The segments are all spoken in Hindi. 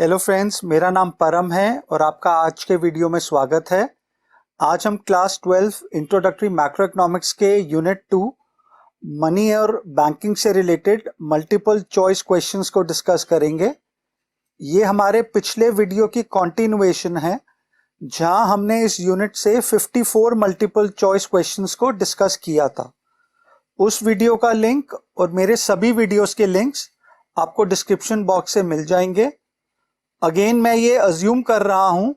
हेलो फ्रेंड्स, मेरा नाम परम है और आपका आज के वीडियो में स्वागत है। आज हम क्लास 12 इंट्रोडक्टरी मैक्रो इकोनॉमिक्स के यूनिट 2 मनी और बैंकिंग से रिलेटेड मल्टीपल चॉइस क्वेश्चंस को डिस्कस करेंगे। ये हमारे पिछले वीडियो की कॉन्टिन्यूएशन है जहां हमने इस यूनिट से 54 मल्टीपल चॉइस क्वेश्चंस को डिस्कस किया था। उस वीडियो का लिंक और मेरे सभी वीडियोस के लिंक्स आपको डिस्क्रिप्शन बॉक्स से मिल जाएंगे। अगेन मैं ये अज्यूम कर रहा हूं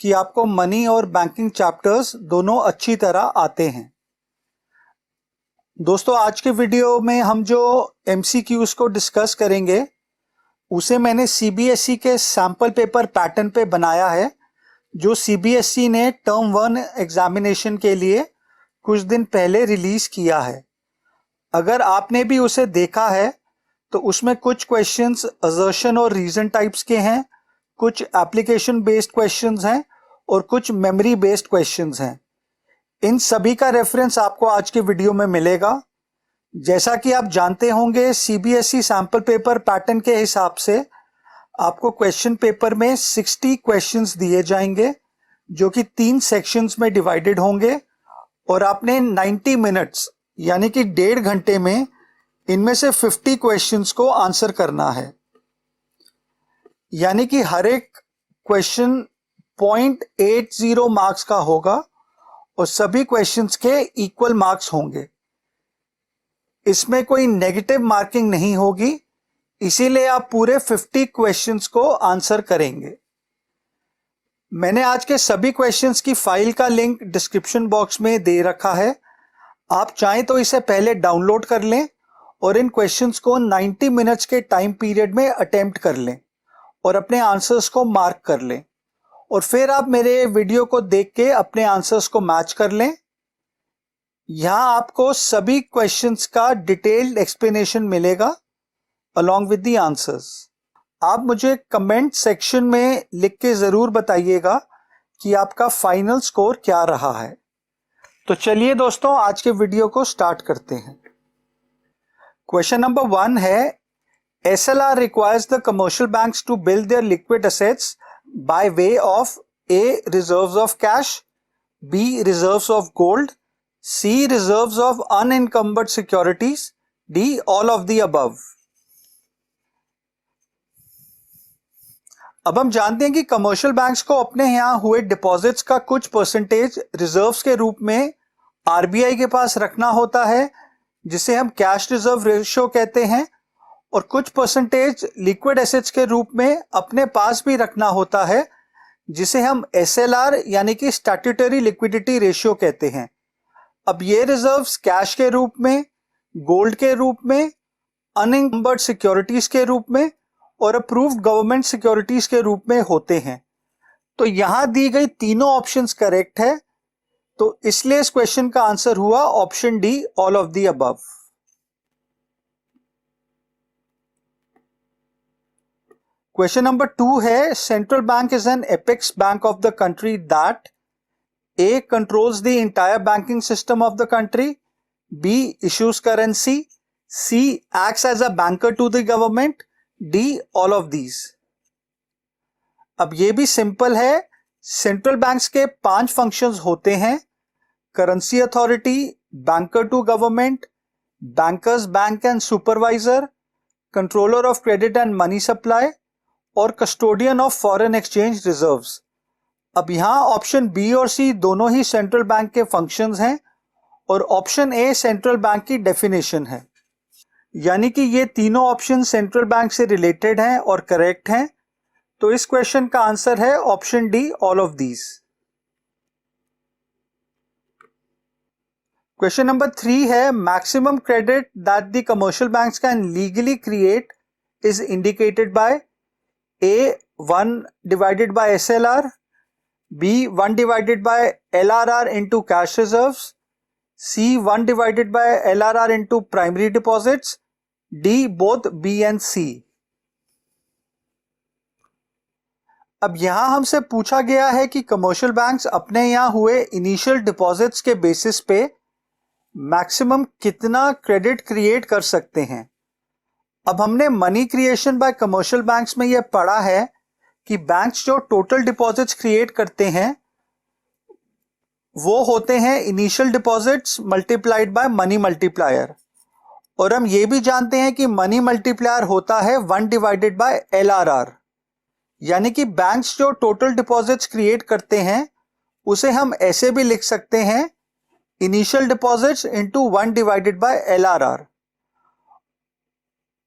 कि आपको मनी और बैंकिंग चैप्टर्स दोनों अच्छी तरह आते हैं। दोस्तों, आज के वीडियो में हम जो MCQs को डिस्कस करेंगे उसे मैंने CBSE के सैम्पल पेपर पैटर्न पे बनाया है, जो CBSE ने टर्म 1 एग्जामिनेशन के लिए कुछ दिन पहले रिलीज किया है। अगर आपने भी उसे देखा है तो उसमें कुछ क्वेश्चंस असर्शन और रीजन टाइप्स के हैं, कुछ एप्लीकेशन बेस्ड क्वेश्चंस हैं और कुछ मेमोरी बेस्ड क्वेश्चंस हैं। इन सभी का रेफरेंस आपको आज के वीडियो में मिलेगा। जैसा कि आप जानते होंगे, CBSE सैम्पल पेपर पैटर्न के हिसाब से आपको क्वेश्चन पेपर में 60 क्वेश्चंस दिए जाएंगे जो कि 3 सेक्शंस में डिवाइडेड होंगे और आपने 90 मिनट्स यानी कि 1.5 घंटे में इनमें से 50 क्वेश्चंस को आंसर करना है। यानी कि हर एक क्वेश्चन 0.80 मार्क्स का होगा और सभी क्वेश्चंस के इक्वल मार्क्स होंगे। इसमें कोई नेगेटिव मार्किंग नहीं होगी, इसीलिए आप पूरे 50 क्वेश्चंस को आंसर करेंगे। मैंने आज के सभी क्वेश्चंस की फाइल का लिंक डिस्क्रिप्शन बॉक्स में दे रखा है। आप चाहें तो इसे पहले डाउनलोड कर लें और इन क्वेश्चंस को 90 मिनट्स के टाइम पीरियड में अटेम्प्ट कर लें और अपने आंसर्स को मार्क कर लें और फिर आप मेरे वीडियो को देख के अपने आंसर्स को मैच कर लें। यहां आपको सभी क्वेश्चंस का डिटेल्ड एक्सप्लेनेशन मिलेगा अलॉन्ग विद द आंसर्स। आप मुझे कमेंट सेक्शन में लिख के जरूर बताइएगा कि आपका फाइनल स्कोर क्या रहा है। तो चलिए दोस्तों, आज के वीडियो को स्टार्ट करते हैं। क्वेश्चन नंबर 1 है, SLR requires the commercial banks to build their liquid assets by way of A. reserves of cash, B. reserves of gold, C. reserves of unencumbered securities, D. all of the above। अब हम जानते हैं कि कमर्शियल बैंक्स को अपने यहां हुए डिपॉजिट्स का कुछ परसेंटेज रिजर्व्स के रूप में RBI के पास रखना होता है, जिसे हम कैश रिजर्व रेशियो कहते हैं, और कुछ परसेंटेज लिक्विड एसेट्स के रूप में अपने पास भी रखना होता है, जिसे हम SLR यानी कि स्टैट्यूटरी लिक्विडिटी रेशियो कहते हैं। अब ये रिजर्व्स कैश के रूप में, गोल्ड के रूप में, अनइंकम्बर्ड सिक्योरिटीज के रूप में और अप्रूव्ड गवर्नमेंट सिक्योरिटीज के रूप में होते हैं। तो यहां दी गई तीनों ऑप्शंस करेक्ट है, तो इसलिए इस क्वेश्चन का आंसर हुआ option D, all of the above. Question number 2 है, central bank is an apex bank of the country that A. controls the entire banking system of the country, B. issues currency, C. acts as a banker to the government, D. all of these। अब ये भी सिंपल है। सेंट्रल बैंक्स के 5 फंक्शंस होते हैं: currency authority, banker to government, bankers bank and supervisor, controller of credit and money supply और custodian of foreign exchange reserves. अब यहां ऑप्शन बी और सी दोनों ही सेंट्रल बैंक के फंक्शंस हैं और ऑप्शन ए सेंट्रल बैंक की डेफिनेशन है। यानी कि ये तीनों ऑप्शन सेंट्रल बैंक से रिलेटेड हैं और करेक्ट हैं। तो इस क्वेश्चन का आंसर है option D, all of these. Question number 3 है, maximum credit that the commercial banks can legally create is indicated by A. 1 divided by SLR, B. 1 divided by LRR into cash reserves, C. 1 divided by LRR into primary deposits, D. both B and C। अब यहां हमसे पूछा गया है कि कमर्शियल बैंक्स अपने यहां हुए इनिशियल डिपॉजिट्स के बेसिस पे मैक्सिमम कितना क्रेडिट क्रिएट कर सकते हैं। अब हमने money creation by commercial banks में यह पढ़ा है कि बैंक्स जो टोटल डिपॉजिट्स क्रिएट करते हैं वो होते हैं initial deposits multiplied by money multiplier, और हम ये भी जानते हैं कि मनी मल्टीप्लायर होता है 1 डिवाइडेड बाय LRR। यानी कि बैंक्स जो टोटल डिपॉजिट्स क्रिएट करते हैं उसे हम ऐसे भी लिख सकते हैं initial deposits into 1 divided by LRR।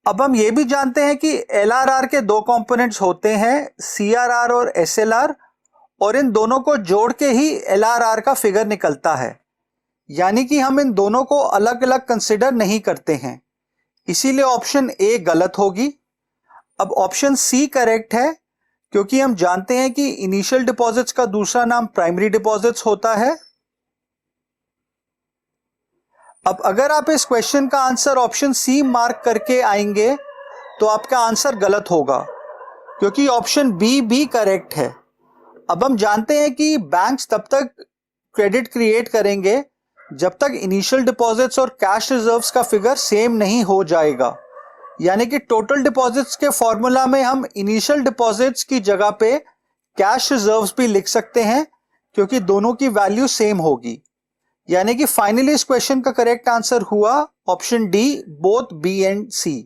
अब हम ये भी जानते हैं कि LRR के दो कंपोनेंट्स होते हैं, CRR और SLR, और इन दोनों को जोड़ के ही LRR का फिगर निकलता है। यानी कि हम इन दोनों को अलग अलग कंसिडर नहीं करते हैं, इसीलिए ऑप्शन ए गलत होगी। अब ऑप्शन सी करेक्ट है, क्योंकि हम जानते हैं कि इनिशियल डिपॉजिट्स का दूसरा नाम प्राइमरी डिपॉजिट्स होता है। अब अगर आप इस क्वेश्चन का आंसर ऑप्शन सी मार्क करके आएंगे तो आपका आंसर गलत होगा, क्योंकि ऑप्शन बी भी करेक्ट है। अब हम जानते हैं कि बैंक्स तब तक क्रेडिट क्रिएट करेंगे जब तक इनिशियल डिपॉजिट्स और कैश रिजर्व्स का फिगर सेम नहीं हो जाएगा। यानी कि टोटल डिपॉजिट्स के फॉर्मूला में हम इनिशियल डिपॉजिट्स की जगह पे कैश रिजर्व्स भी लिख सकते हैं, क्योंकि दोनों की वैल्यू सेम होगी। यानी कि फाइनली इस क्वेश्चन का करेक्ट आंसर हुआ option D, both B and C.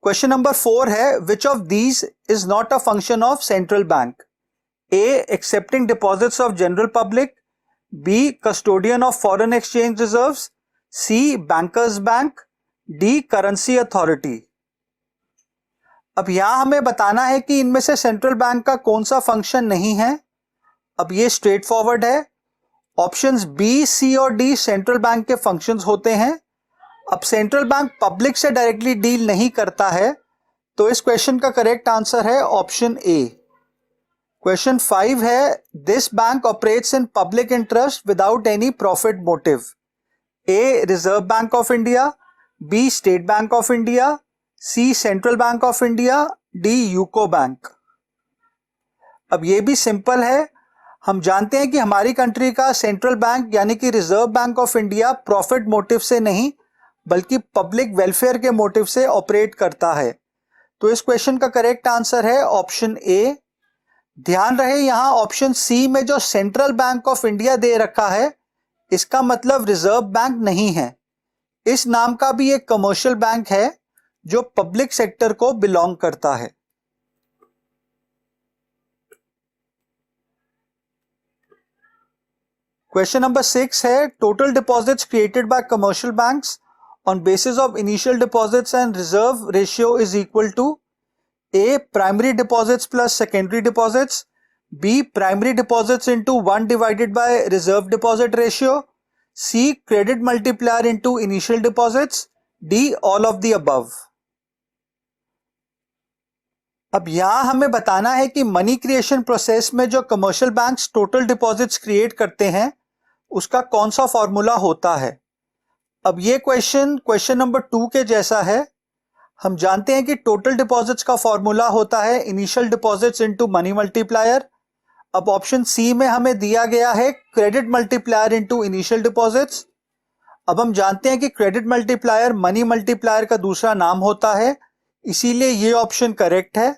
Question number 4 है, which of these is not a function of central bank? A, accepting deposits of general public, B, custodian of foreign exchange reserves, C, bankers bank, D, currency authority। अब यहां हमें बताना है कि इनमें से सेंट्रल बैंक का कौन सा फंक्शन नहीं है। अब ये स्ट्रेट फॉरवर्ड है, ऑप्शंस बी, सी और डी सेंट्रल बैंक के फंक्शंस होते हैं। अब सेंट्रल बैंक पब्लिक से डायरेक्टली डील नहीं करता है, तो इस क्वेश्चन का करेक्ट आंसर है ऑप्शन ए। क्वेश्चन 5 है, this bank operates in public interest without any profit motive. A, reserve bank of India, B, state bank of India, C, central bank of India, D, UCO bank. अब ये भी सिंपल है, हम जानते हैं कि हमारी कंट्री का सेंट्रल बैंक यानी कि reserve bank of India profit motive से नहीं बल्कि पब्लिक वेलफेयर के मोटिव से ऑपरेट करता है। तो इस क्वेश्चन का करेक्ट आंसर है ऑप्शन ए। ध्यान रहे यहां ऑप्शन सी में जो सेंट्रल बैंक ऑफ इंडिया दे रखा है इसका मतलब रिजर्व बैंक नहीं है। इस नाम का भी एक कमर्शियल बैंक है जो पब्लिक सेक्टर को बिलोंग करता है। क्वेश्चन नंबर 6 है, total deposits created by commercial banks on basis of initial deposits and reserve ratio is equal to A, primary deposits plus secondary deposits, B, primary deposits into 1 divided by reserve deposit ratio, C, credit multiplier into initial deposits, D, all of the above। अब यहां हमें बताना है कि मनी क्रिएशन प्रोसेस में जो commercial banks total deposits create करते हैं उसका कौन सा फॉर्मूला होता है। अब ये क्वेश्चन नंबर 2 के जैसा है। हम जानते हैं कि टोटल डिपॉजिट्स का फॉर्मूला होता है initial deposits into money multiplier. अब ऑप्शन सी में हमें दिया गया है credit multiplier into initial deposits. अब हम जानते हैं कि क्रेडिट मल्टीप्लायर मनी मल्टीप्लायर का दूसरा नाम होता है, इसीलिए ये ऑप्शन करेक्ट है।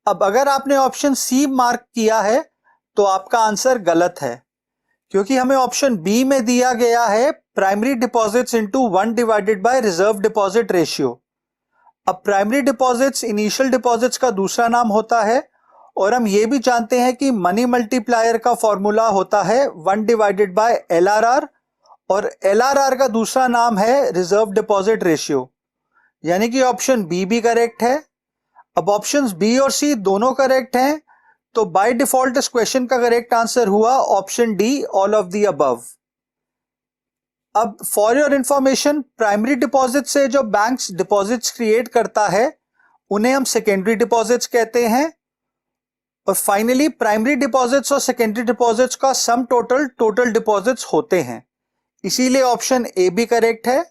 अब अगर आपने ऑप्शन सी मार्क किया है तो आपका आंसर गलत है, क्योंकि हमें ऑप्शन बी में दिया गया है primary deposits into 1 divided bye reserve deposit ratio. अब प्राइमरी डिपॉजिट्स इनिशियल डिपॉजिट्स का दूसरा नाम होता है, और हम ये भी जानते हैं कि मनी मल्टीप्लायर का फॉर्मूला होता है 1 डिवाइडेड बाय LRR, और LRR का दूसरा नाम है रिजर्व डिपॉजिट रेशियो। यानी कि ऑप्शन बी भी करेक्ट है। अब ऑप्शंस बी और सी दोनों करेक्ट हैं, तो बाय डिफॉल्ट इस क्वेश्चन का करेक्ट आंसर हुआ option D, all of the above. अब for your information, primary deposit से जो बैंक्स डिपॉजिट्स क्रिएट करता है उन्हें हम सेकेंडरी डिपॉजिट्स कहते हैं, और फाइनली प्राइमरी डिपॉजिट्स और सेकेंडरी डिपॉजिट्स का सम टोटल डिपॉजिट्स होते हैं, इसीलिए ऑप्शन ए भी करेक्ट है।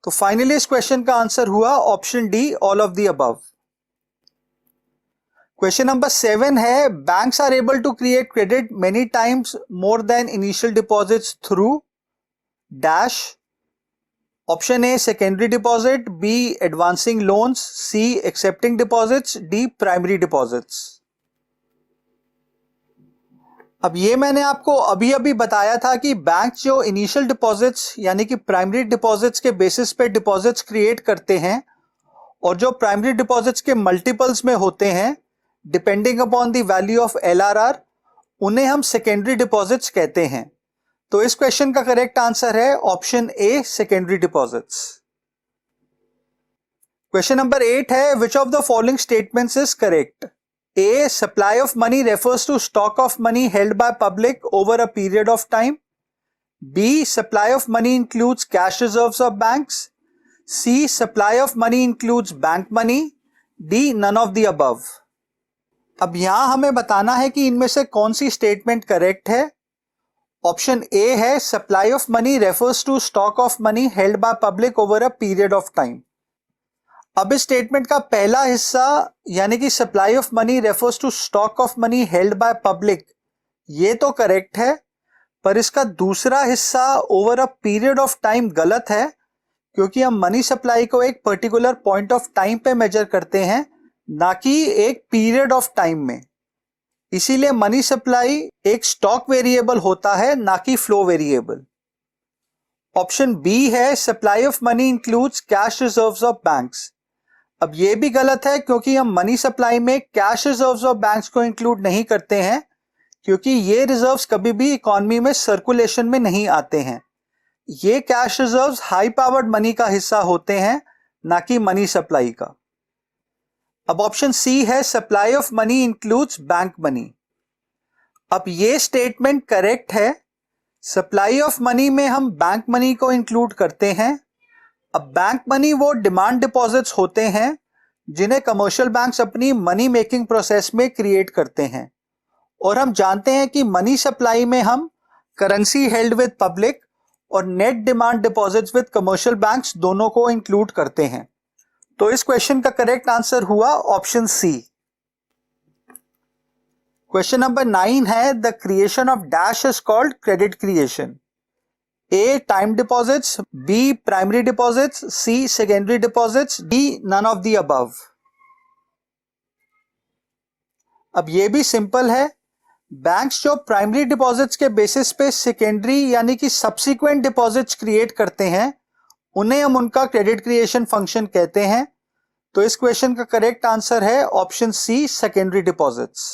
तो फाइनली इस क्वेश्चन का आंसर हुआ option D, all of the above. Question number 7 है, banks are able to create credit many times more than initial deposits through dash option A secondary deposit, B advancing loans, C accepting deposits, D primary deposits. अब ये मैंने आपको अभी अभी बताया था कि बैंक जो इनिशियल डिपॉजिट्स यानी कि प्राइमरी डिपॉजिट्स के बेसिस पे डिपॉजिट्स क्रिएट करते हैं और जो प्राइमरी डिपॉजिट्स के मल्टीपल्स में होते हैं depending upon the value of LRR, उन्हें हम सेकेंडरी डिपॉजिट्स कहते हैं। तो इस क्वेश्चन का करेक्ट आंसर है option A secondary deposits. Question number 8 है which of the following statements is correct? A. Supply of money refers to stock of money held by public over a period of time. B. Supply of money includes cash reserves of banks. C. Supply of money includes bank money. D. None of the above. अब यहां हमें बताना है कि इनमें से कौन सी स्टेटमेंट करेक्ट है। ऑप्शन ए है supply of money refers to stock of money held by public over a period of time. अब इस स्टेटमेंट का पहला हिस्सा यानी कि supply of money refers to stock of money held by public, ये तो करेक्ट है, पर इसका दूसरा हिस्सा over a period of time गलत है, क्योंकि हम मनी सप्लाई को एक पर्टिकुलर पॉइंट ऑफ टाइम पे मेजर करते हैं, ना कि एक पीरियड ऑफ टाइम में। इसीलिए मनी सप्लाई एक स्टॉक वेरिएबल होता है, ना कि फ्लो वेरिएबल। ऑप्शन बी है supply of money includes cash reserves of banks. अब ये भी गलत है, क्योंकि हम मनी सप्लाई में कैश रिजर्व्स ऑफ बैंक्स को इंक्लूड नहीं करते हैं, क्योंकि ये रिजर्व्स कभी भी इकोनॉमी में सर्कुलेशन में नहीं आते हैं। ये cash reserves high powered money का हिस्सा होते हैं, ना कि मनी सप्लाई का। अब ऑप्शन सी है supply of money includes bank money. अब ये स्टेटमेंट करेक्ट है। सप्लाई ऑफ मनी में हम बैंक मनी को इंक्लूड करते हैं। अब बैंक मनी वो डिमांड डिपॉजिट्स होते हैं जिन्हें कमर्शियल बैंक्स अपनी मनी मेकिंग प्रोसेस में क्रिएट करते हैं, और हम जानते हैं कि मनी सप्लाई में हम करेंसी हेल्ड विद पब्लिक और net demand deposits with commercial banks दोनों को इंक्लूड करते हैं। तो इस क्वेश्चन का करेक्ट आंसर हुआ ऑप्शन सी। क्वेश्चन नंबर 9 है the creation of dash is called credit creation. A. Time deposits, B. Primary deposits, C. Secondary deposits, D. None of the above. अब ये भी सिंपल है। बैंक्स जो प्राइमरी डिपॉजिट्स के बेसिस पे सेकेंडरी यानी कि सब्सिक्वेंट डिपॉजिट्स क्रिएट करते हैं, उन्हें हम उनका क्रेडिट क्रिएशन फंक्शन कहते हैं। तो इस क्वेश्चन का करेक्ट आंसर है option C secondary deposits.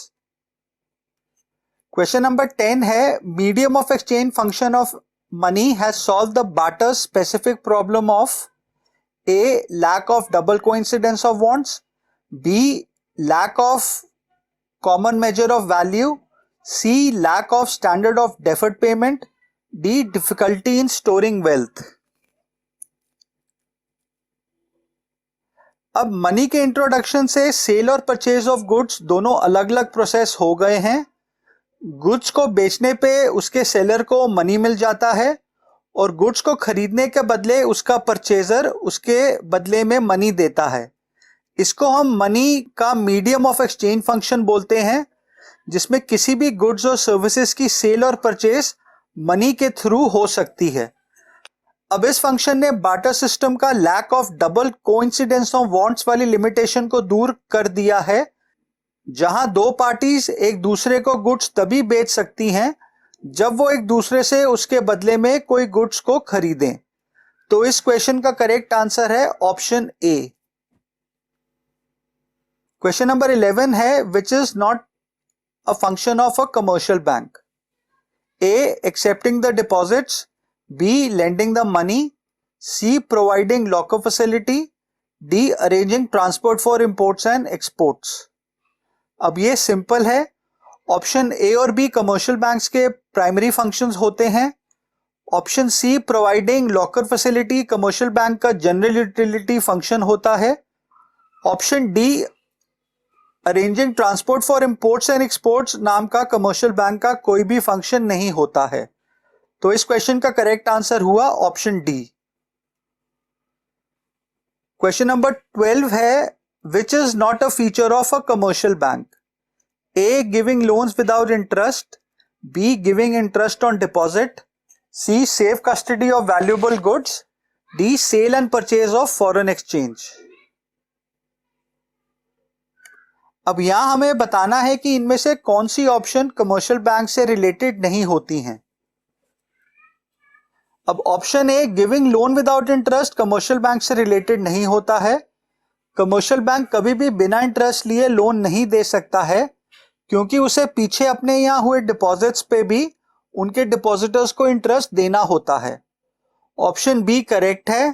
Question number 10 है medium of exchange function of money has solved the Barter's specific problem of A. Lack of double coincidence of wants, B. Lack of common measure of value, C. Lack of standard of deferred payment, D. Difficulty in storing wealth. अब मनी के इंट्रोडक्शन से सेल और परचेज ऑफ गुड्स दोनों अलग अलग प्रोसेस हो गए हैं। गुड्स को बेचने पे उसके सेलर को मनी मिल जाता है, और गुड्स को खरीदने के बदले उसका परचेजर उसके बदले में मनी देता है। इसको हम मनी का मीडियम ऑफ एक्सचेंज फंक्शन बोलते हैं, जिसमें किसी भी गुड्स और सर्विसेज की सेल और परचेज मनी के थ्रू हो सकती है। अब इस फंक्शन ने बार्टर सिस्टम का lack of double coincidence of wants वाली लिमिटेशन को दूर कर दिया है, जहां दो पार्टीज एक दूसरे को गुड्स तभी बेच सकती हैं जब वो एक दूसरे से उसके बदले में कोई गुड्स को खरीदें। तो इस क्वेश्चन का करेक्ट आंसर है ऑप्शन ए। क्वेश्चन नंबर 11 है which is not a function of a commercial bank? A. Accepting the deposits, B. Lending the money, C. Providing lockup facility, D. Arranging transport for imports and exports. अब ये सिंपल है। ऑप्शन ए और बी कमर्शियल बैंक्स के प्राइमरी फंक्शंस होते हैं। Option C providing locker facility commercial bank का जनरल यूटिलिटी फंक्शन होता है। Option D arranging transport for imports and exports नाम का कमर्शियल बैंक का कोई भी फंक्शन नहीं होता है। तो इस क्वेश्चन का करेक्ट आंसर हुआ ऑप्शन डी। क्वेश्चन नंबर 12 है which is not a feature of a commercial bank? A. Giving loans without interest, B. Giving interest on deposit, C. Safe custody of valuable goods, D sale and purchase of foreign exchange. अब यहां हमें बताना है कि इनमें से कौन सी ऑप्शन कमर्शियल बैंक से रिलेटेड नहीं होती हैं। अब option A giving loan without interest commercial bank से रिलेटेड नहीं होता है। कमर्शियल बैंक कभी भी बिना इंटरेस्ट लिए लोन नहीं दे सकता है, क्योंकि उसे पीछे अपने यहां हुए डिपॉजिट्स पे भी उनके डिपॉजिटर्स को इंटरेस्ट देना होता है। ऑप्शन बी करेक्ट है,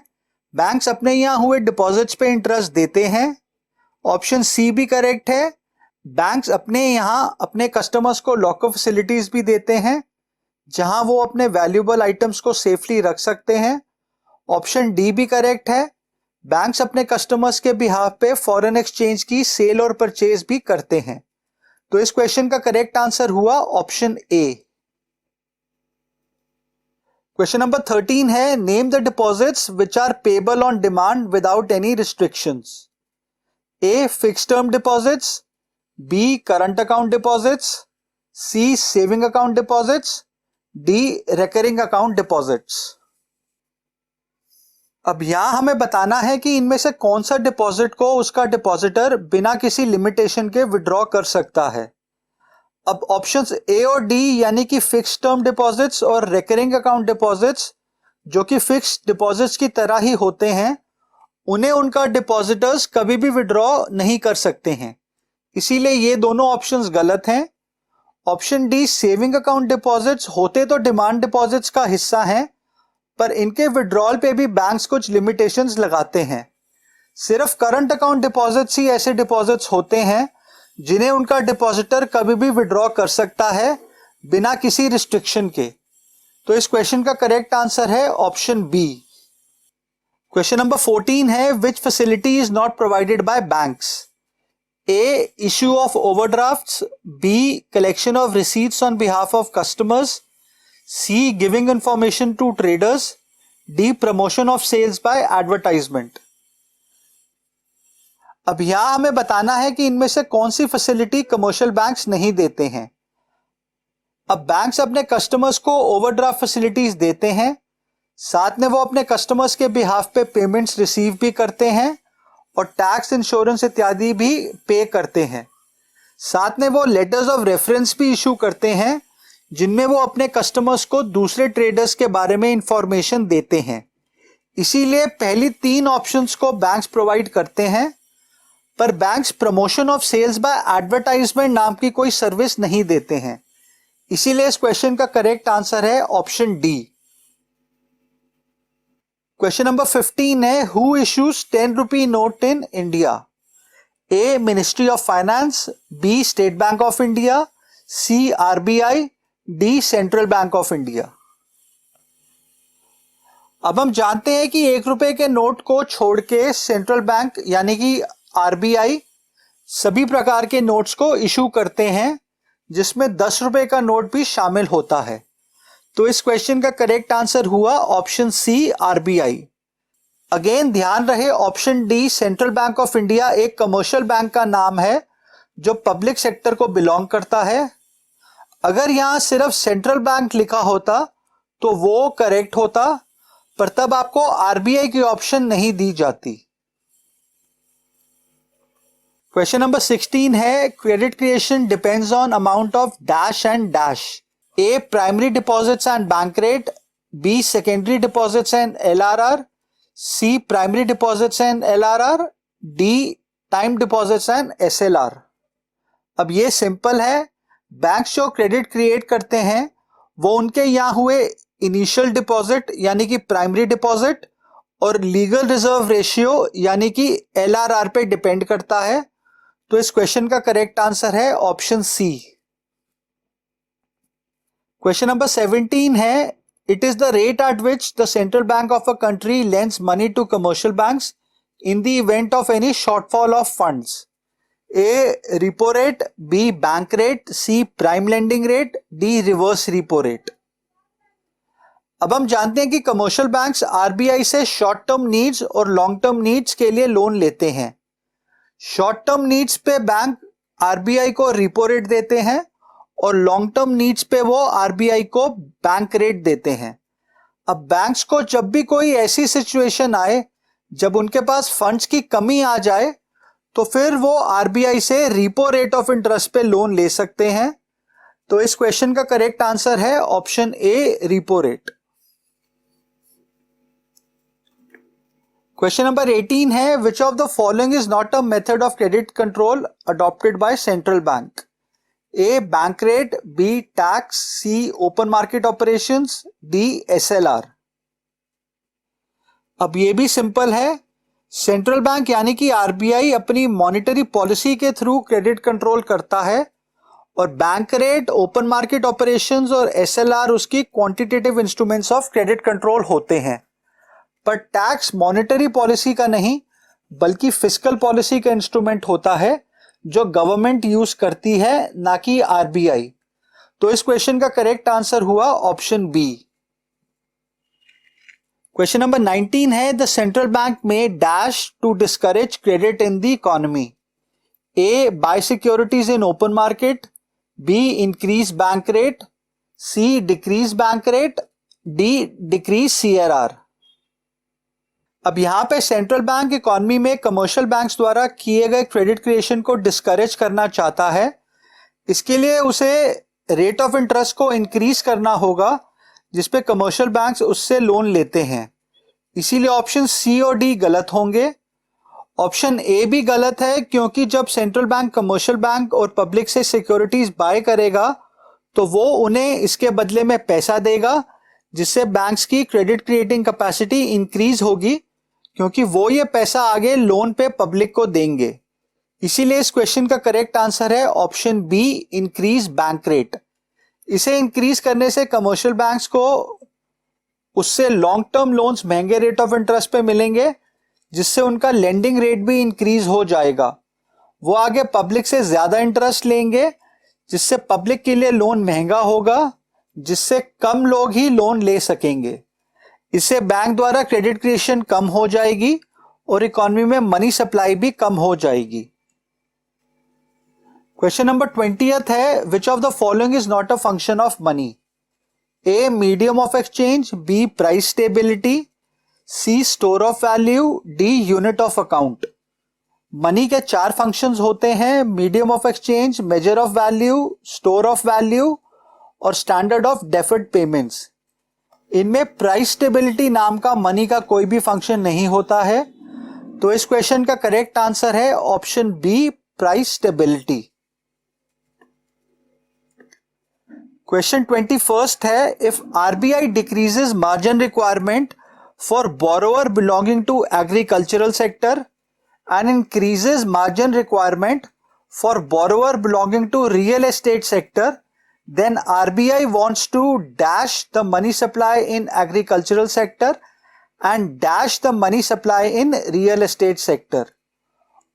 बैंक्स अपने यहां हुए डिपॉजिट्स पे इंटरेस्ट देते हैं। ऑप्शन सी भी करेक्ट है, बैंक्स अपने यहां अपने कस्टमर्स को लॉकअप फैसिलिटीज भी देते हैं, जहां वो अपने वैल्यूएबल आइटम्स को सेफली रख सकते हैं। ऑप्शन डी भी करेक्ट है, बैंक्स अपने कस्टमर्स के बिहाफ पे फॉरेन एक्सचेंज की सेल और परचेज भी करते हैं। तो इस क्वेश्चन का करेक्ट आंसर हुआ ऑप्शन ए। क्वेश्चन नंबर 13 है, name the deposits which are payable on demand without any restrictions. A fixed term deposits, B current account deposits, C saving account deposits, D recurring account deposits. अब यहां हमें बताना है कि इनमें से कौन सा डिपॉजिट को उसका डिपॉजिटर बिना किसी लिमिटेशन के विड्रॉ कर सकता है। अब ऑप्शंस ए और डी यानी कि फिक्स्ड टर्म डिपॉजिट्स और रिकरिंग अकाउंट डिपॉजिट्स, जो कि फिक्स्ड डिपॉजिट्स की तरह ही होते हैं, उन्हें उनका डिपॉजिटर्स कभी भी विड्रॉ नहीं कर सकते हैं, इसीलिए ये दोनों ऑप्शंस गलत हैं। Option D saving account deposits होते तो डिमांड डिपॉजिट्स का हिस्सा हैं, पर इनके विड्रॉल पे भी बैंक्स कुछ लिमिटेशंस लगाते हैं। सिर्फ करंट अकाउंट डिपॉजिट्स ही ऐसे डिपॉजिट्स होते हैं जिन्हें उनका डिपॉजिटर कभी भी विड्रॉ कर सकता है बिना किसी रिस्ट्रिक्शन के। तो इस क्वेश्चन का करेक्ट आंसर है ऑप्शन बी। क्वेश्चन नंबर 14 है, which facility is not provided by banks. A issue of overdrafts, B collection of receipts on behalf of customers, C giving information to traders, D promotion of sales by advertisement. अब यहां हमें बताना है कि इनमें से कौन सी फैसिलिटी कमर्शियल बैंक्स नहीं देते हैं। अब बैंक्स अपने कस्टमर्स को ओवरड्राफ्ट फैसिलिटीज देते हैं, साथ में वो अपने कस्टमर्स के बिहाफ पे पेमेंट्स रिसीव भी करते हैं और टैक्स, इंश्योरेंस इत्यादि भी पे करते हैं। साथ में वो लेटर्स ऑफ रेफरेंस भी इशू करते हैं, जिनमें वो अपने कस्टमर्स को दूसरे ट्रेडर्स के बारे में इंफॉर्मेशन देते हैं। इसीलिए पहली तीन ऑप्शंस को बैंक्स प्रोवाइड करते हैं, पर banks promotion of sales by advertisement नाम की कोई सर्विस नहीं देते हैं। इसीलिए इस क्वेश्चन का करेक्ट आंसर है ऑप्शन डी। क्वेश्चन नंबर 15 है, who issues 10 rupee note in India. A ministry of finance, B state bank of India, C RBI, D central bank of India. अब हम जानते हैं कि 1 रुपए के नोट को छोड़ के सेंट्रल बैंक यानी कि आरबीआई सभी प्रकार के नोट्स को इशू करते हैं, जिसमें 10 रुपए का नोट भी शामिल होता है। तो इस क्वेश्चन का करेक्ट आंसर हुआ ऑप्शन सी आरबीआई। अगेन ध्यान रहे, option D central bank of India एक कमर्शियल बैंक का नाम है जो पब्लिक सेक्टर को बिलोंग करता है। अगर यहां सिर्फ सेंट्रल बैंक लिखा होता तो वो करेक्ट होता, पर तब आपको आरबीआई की ऑप्शन नहीं दी जाती। क्वेश्चन नंबर 16 है, credit creation depends on amount of dash and dash. A primary deposits and bank rate, B secondary deposits and LRR, C primary deposits and LRR, D time deposits and SLR. अब ये सिंपल है, बैंक्स जो क्रेडिट क्रिएट करते हैं वो उनके यहां हुए इनिशियल डिपॉजिट यानी कि प्राइमरी डिपॉजिट और लीगल रिजर्व रेशियो यानी कि एलआरआर पे डिपेंड करता है। तो इस क्वेश्चन का करेक्ट आंसर है ऑप्शन सी। क्वेश्चन नंबर 17 है, it is the rate at which the central bank of a country lends money to commercial banks in the event of any shortfall of funds. A repo rate, B bank rate, C prime lending rate, D reverse repo rate. अब हम जानते हैं कि कमर्शियल बैंक्स आरबीआई से शॉर्ट टर्म नीड्स और लॉन्ग टर्म नीड्स के लिए लोन लेते हैं। शॉर्ट टर्म नीड्स पे बैंक आरबीआई को रिपो रेट देते हैं और लॉन्ग टर्म नीड्स पे वो आरबीआई को बैंक रेट देते हैं। अब बैंक्स को जब भी कोई ऐसी सिचुएशन आए जब उनके पास फंड्स की कमी आ जाए तो फिर वो आरबीआई से रिपो रेट ऑफ इंटरेस्ट पे लोन ले सकते हैं। तो इस क्वेश्चन का करेक्ट आंसर है option A, repo rate. Question number 18 है, which of the following is not a method of credit control adopted by central bank? A, bank rate, B, tax, C, open market operations, D, SLR. अब ये भी सिंपल है। सेंट्रल बैंक यानी कि आरबीआई अपनी मॉनेटरी पॉलिसी के थ्रू क्रेडिट कंट्रोल करता है और bank rate, open market operations और एसएलआर उसकी quantitative instruments of credit control होते हैं। पर टैक्स मॉनेटरी पॉलिसी का नहीं बल्कि फिस्कल पॉलिसी का इंस्ट्रूमेंट होता है जो गवर्नमेंट यूज करती है, ना कि आरबीआई। तो इस क्वेश्चन का करेक्ट आंसर हुआ ऑप्शन बी। क्वेश्चन नंबर 19 है, the central bank may dash to discourage credit in the economy. A, buy securities in open market, B, increase bank rate, C, decrease bank rate, D, decrease CRR. अब यहां पे सेंट्रल बैंक इकोनॉमी में कमर्शियल बैंक्स द्वारा किए गए क्रेडिट क्रिएशन को डिस्करेज करना चाहता है। इसके लिए उसे रेट ऑफ इंटरेस्ट को इंक्रीज करना होगा जिसपे कमर्शियल बैंक्स उससे लोन लेते हैं। इसीलिए ऑप्शन सी और डी गलत होंगे। ऑप्शन ए भी गलत है क्योंकि जब सेंट्रल बैंक कमर्शियल बैंक और पब्लिक से सिक्योरिटीज बाय करेगा तो वो उन्हें इसके बदले में पैसा देगा जिससे बैंक्स की क्रेडिट क्रिएटिंग कैपेसिटी इंक्रीज होगी क्योंकि वो ये पैसा आगे लोन पे पब्लिक को देंगे। इसीलिए इस क्वेश्चन का करेक्ट आंसर है option B, increase bank rate. इसे इंक्रीज करने से कमर्शियल बैंक्स को उससे लॉन्ग टर्म लोन्स महंगे रेट ऑफ इंटरेस्ट पे मिलेंगे जिससे उनका लेंडिंग रेट भी इंक्रीज हो जाएगा। वो आगे पब्लिक से ज्यादा इंटरेस्ट लेंगे जिससे पब्लिक के लिए लोन महंगा होगा जिससे कम लोग ही लोन ले सकेंगे। इससे बैंक द्वारा क्रेडिट क्रिएशन कम हो जाएगी और इकोनॉमी में मनी सप्लाई भी कम हो जाएगी। क्वेश्चन नंबर 20 है, which of the following is not a function of money? A, medium of exchange, B, price stability, C, store of value, D, unit of account. Money के 4 फंक्शंस होते हैं, medium of exchange, measure of value, store of value और स्टैंडर्ड ऑफ डेफर्ड पेमेंट्स। इनमें प्राइस स्टेबिलिटी नाम का मनी का कोई भी फंक्शन नहीं होता है। तो इस क्वेश्चन का करेक्ट आंसर है option B, price stability. Question 21 है, if RBI decreases margin requirement for borrower belonging to agricultural sector and increases margin requirement for borrower belonging to real estate sector, then RBI wants to dash the money supply in agricultural sector and dash the money supply in real estate sector.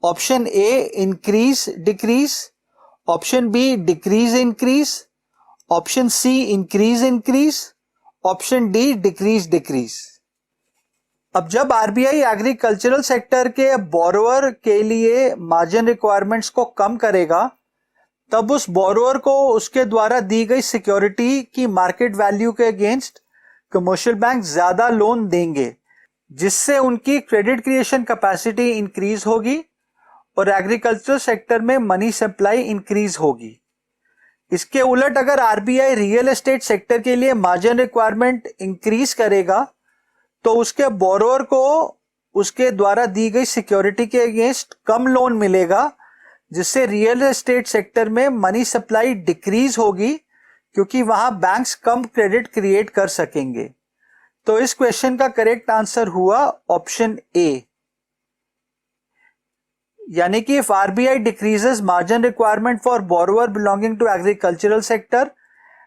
Option A, increase decrease, option B, decrease increase, option C, increase increase, option D, decrease decrease. अब जब आरबीआई एग्रीकल्चरल सेक्टर के बोरोवर के लिए मार्जिन रिक्वायरमेंट्स को कम करेगा तब उस बोरोवर को उसके द्वारा दी गई सिक्योरिटी की मार्केट वैल्यू के अगेंस्ट कमर्शियल बैंक ज्यादा लोन देंगे जिससे उनकी क्रेडिट क्रिएशन कैपेसिटी इंक्रीज होगी और एग्रीकल्चर सेक्टर में मनी सप्लाई इंक्रीज होगी। इसके उलट अगर आरबीआई रियल एस्टेट सेक्टर के लिए मार्जिन रिक्वायरमेंट इंक्रीज करेगा तो उसके बोरोवर को उसके द्वारा दी गई सिक्योरिटी के अगेंस्ट कम लोन मिलेगा जिससे रियल एस्टेट सेक्टर में मनी सप्लाई डिक्रीज होगी क्योंकि वहां बैंक्स कम क्रेडिट क्रिएट कर सकेंगे। तो इस क्वेश्चन का करेक्ट आंसर हुआ ऑप्शन ए, यानी कि if RBI decreases margin requirement for borrower belonging to agricultural sector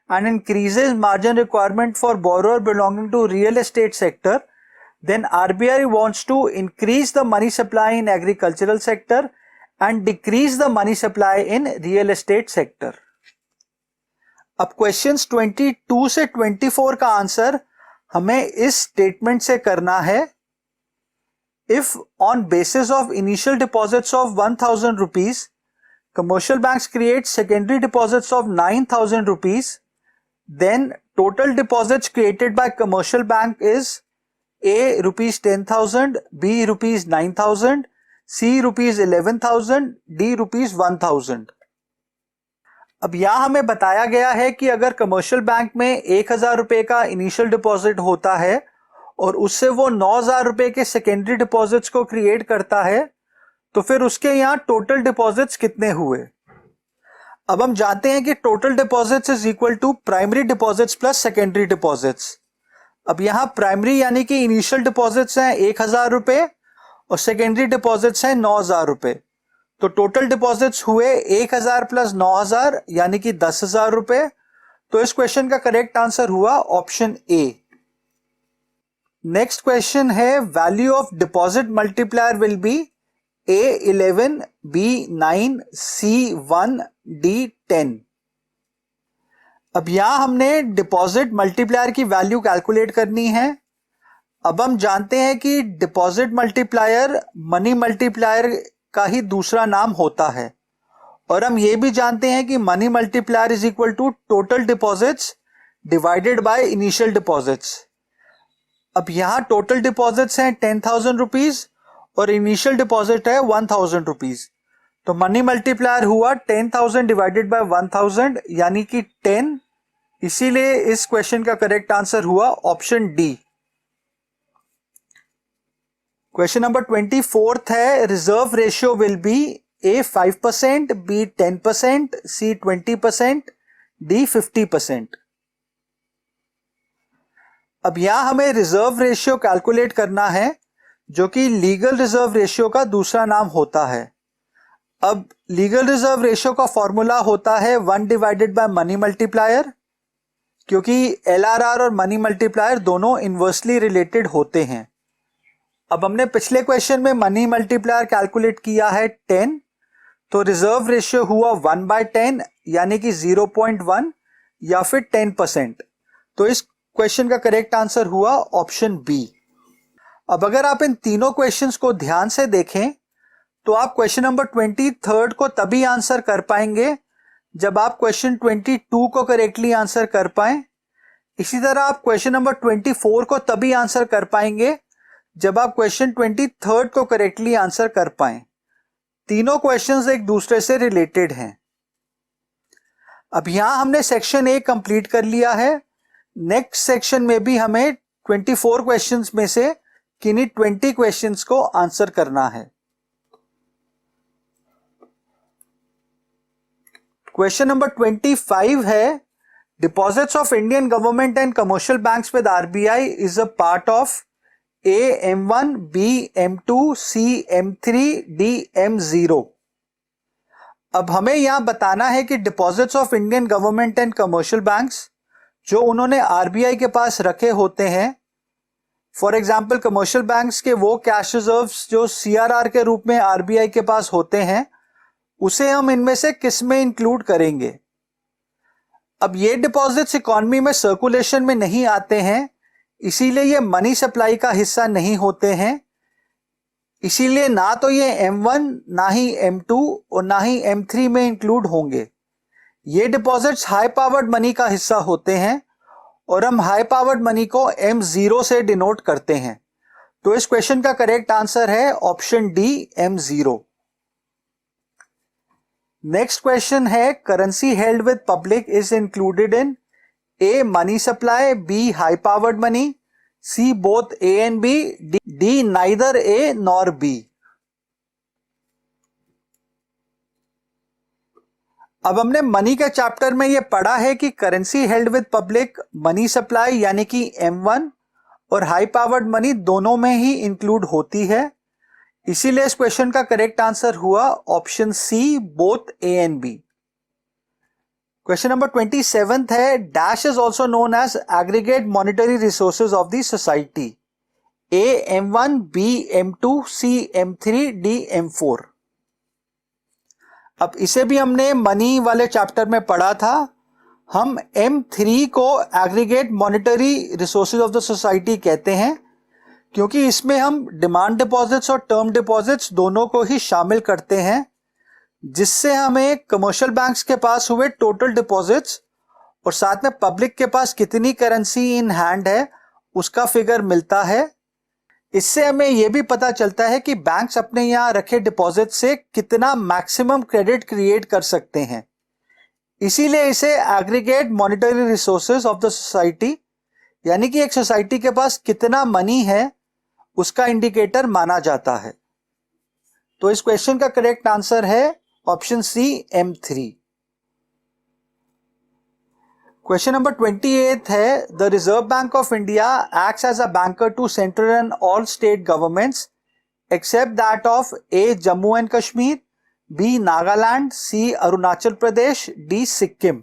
and increases margin requirement for borrower belonging to real estate sector, then RBI wants to increase the money supply in agricultural sector and decrease the money supply in real estate sector. अब क्वेश्चंस 22 से 24 का आंसर हमें इस स्टेटमेंट से करना है। If on basis of initial deposits of 1000 rupees, commercial banks create secondary deposits of 9000 rupees, then total deposits created by commercial bank is A rupees 10,000, B rupees 9,000, C rupees 11,000, D rupees 1,000. अब यहां हमें बताया गया है कि अगर कमर्शियल बैंक में 1,000 रुपए का इनिशियल डिपॉजिट होता है और उससे वो 9,000 रुपए के सेकेंडरी डिपॉजिट्स को क्रिएट करता है, तो फिर उसके यहां टोटल डिपॉजिट्स कितने हुए. अब हम जानते हैं कि total deposits is equal to primary deposits plus secondary deposits. अब यहां प्राइमरी यानी कि इनिशियल डिपॉजिट्स हैं 1,000 रुपए और सेकेंडरी डिपॉजिट्स हैं 9,000 रुपए. तो टोटल डिपॉजिट्स हुए 1,000 प्लस 9,000 यानी कि 10,000 रुपए. तो इस क्वेश्चन का करेक्ट आंसर हुआ ऑप्शन ए. नेक्स्ट क्वेश्चन है value of deposit multiplier will be A11, B9, C1, D10. अब यहां हमने डिपॉजिट मल्टीप्लायर की वैल्यू कैलकुलेट करनी है. अब हम जानते हैं कि डिपॉजिट मल्टीप्लायर मनी मल्टीप्लायर का ही दूसरा नाम होता है और हम ये भी जानते हैं कि money multiplier is equal to total deposits divided by initial deposits. अब यहां टोटल डिपॉजिट्स हैं 10,000 रुपीज और इनिशियल डिपॉजिट है 1,000 रुपीज. तो मनी मल्टीप्लायर हुआ 10,000 डिवाइडेड बाय 1,000 यानी कि 10. इसीलिए इस क्वेश्चन का करेक्ट आंसर हुआ ऑप्शन डी. क्वेश्चन नंबर 24 है reserve ratio will be A 5%, B 10%, C 20%, D 50%. अब यहां हमें रिजर्व रेशियो कैलकुलेट करना है जो कि लीगल रिजर्व रेशियो का दूसरा नाम होता है. अब लीगल रिजर्व रेशियो का फॉर्मूला होता है 1 डिवाइडेड बाय मनी मल्टीप्लायर, क्योंकि LRR और मनी मल्टीप्लायर दोनों इनवर्सली रिलेटेड होते हैं. अब हमने पिछले क्वेश्चन में मनी मल्टीप्लायर कैलकुलेट किया है 10, तो रिजर्व रेशियो हुआ 1/10 यानी कि 0.1 या फिर 10%. तो इस क्वेश्चन का करेक्ट आंसर हुआ ऑप्शन बी. अब अगर आप इन तीनों क्वेश्चंस को ध्यान से देखें तो आप क्वेश्चन नंबर 23 को तभी आंसर कर पाएंगे जब आप क्वेश्चन 22 को करेक्टली आंसर कर पाएं. इसी तरह आप क्वेश्चन नंबर 24 को तभी आंसर कर पाएंगे जब आप क्वेश्चन 23 को करेक्टली आंसर कर पाएं. तीनों क्वेश्चंस एक दूसरे से रिलेटेड हैं. अब यहां हमने सेक्शन ए कंप्लीट कर लिया है. नेक्स्ट सेक्शन में भी हमें 24 क्वेश्चंस में से किन्हीं 20 क्वेश्चंस को आंसर करना है. क्वेश्चन नंबर 25 है deposits of Indian government and commercial banks with RBI is a part of A M1, B M2, C M3, D M0. अब हमें यहां बताना है कि deposits of Indian government and commercial banks जो उन्होंने आरबीआई के पास रखे होते हैं, फॉर एग्जाम्पल कमर्शियल बैंक्स के वो कैश रिजर्व्स जो CRR के रूप में आरबीआई के पास होते हैं, उसे हम इनमें से किस में इंक्लूड करेंगे. अब ये डिपॉजिट्स इकोनॉमी में सर्कुलेशन में नहीं आते हैं, इसीलिए ये मनी सप्लाई का हिस्सा नहीं होते हैं. इसीलिए ना तो ये M1, ना ही M2 और ना ही M3 में इंक्लूड होंगे. ये डिपॉजिट्स हाई पावर्ड मनी का हिस्सा होते हैं और हम हाई पावर्ड मनी को M0 से डिनोट करते हैं. तो इस क्वेश्चन का करेक्ट आंसर है option D M0. Next question है currency held with public is included in A money supply, B high powered money, C both A and B, D neither A nor B. अब हमने मनी के चैप्टर में यह पढ़ा है कि currency held with public money supply यानी कि M1 और हाई पावर्ड मनी दोनों में ही इंक्लूड होती है. इसीलिए इस क्वेश्चन का करेक्ट आंसर हुआ option C both A and B. Question number 27 है dash is also known as aggregate monetary resources of the society. A M1, B M2, C M3, D M4. अब इसे भी हमने मनी वाले चैप्टर में पढ़ा था. हम M3 को aggregate monetary resources of the society कहते हैं क्योंकि इसमें हम डिमांड डिपॉजिट्स और टर्म डिपॉजिट्स दोनों को ही शामिल करते हैं, जिससे हमें कमर्शियल बैंक्स के पास हुए टोटल डिपॉजिट्स और साथ में पब्लिक के पास कितनी करेंसी इन हैंड है उसका फिगर मिलता है। इससे हमें यह भी पता चलता है कि बैंक्स अपने यहां रखे डिपॉजिट से कितना मैक्सिमम क्रेडिट क्रिएट कर सकते हैं। इसीलिए इसे aggregate monetary resources of the society, यानी कि एक सोसाइटी के पास कितना मनी है उसका इंडिकेटर माना जाता है। तो इस क्वेश्चन का करेक्ट आंसर है option C M3। Question number 28 है, the reserve bank of India acts as a banker to central and all state governments except that of A Jammu and Kashmir, B Nagaland, C Arunachal Pradesh, D Sikkim.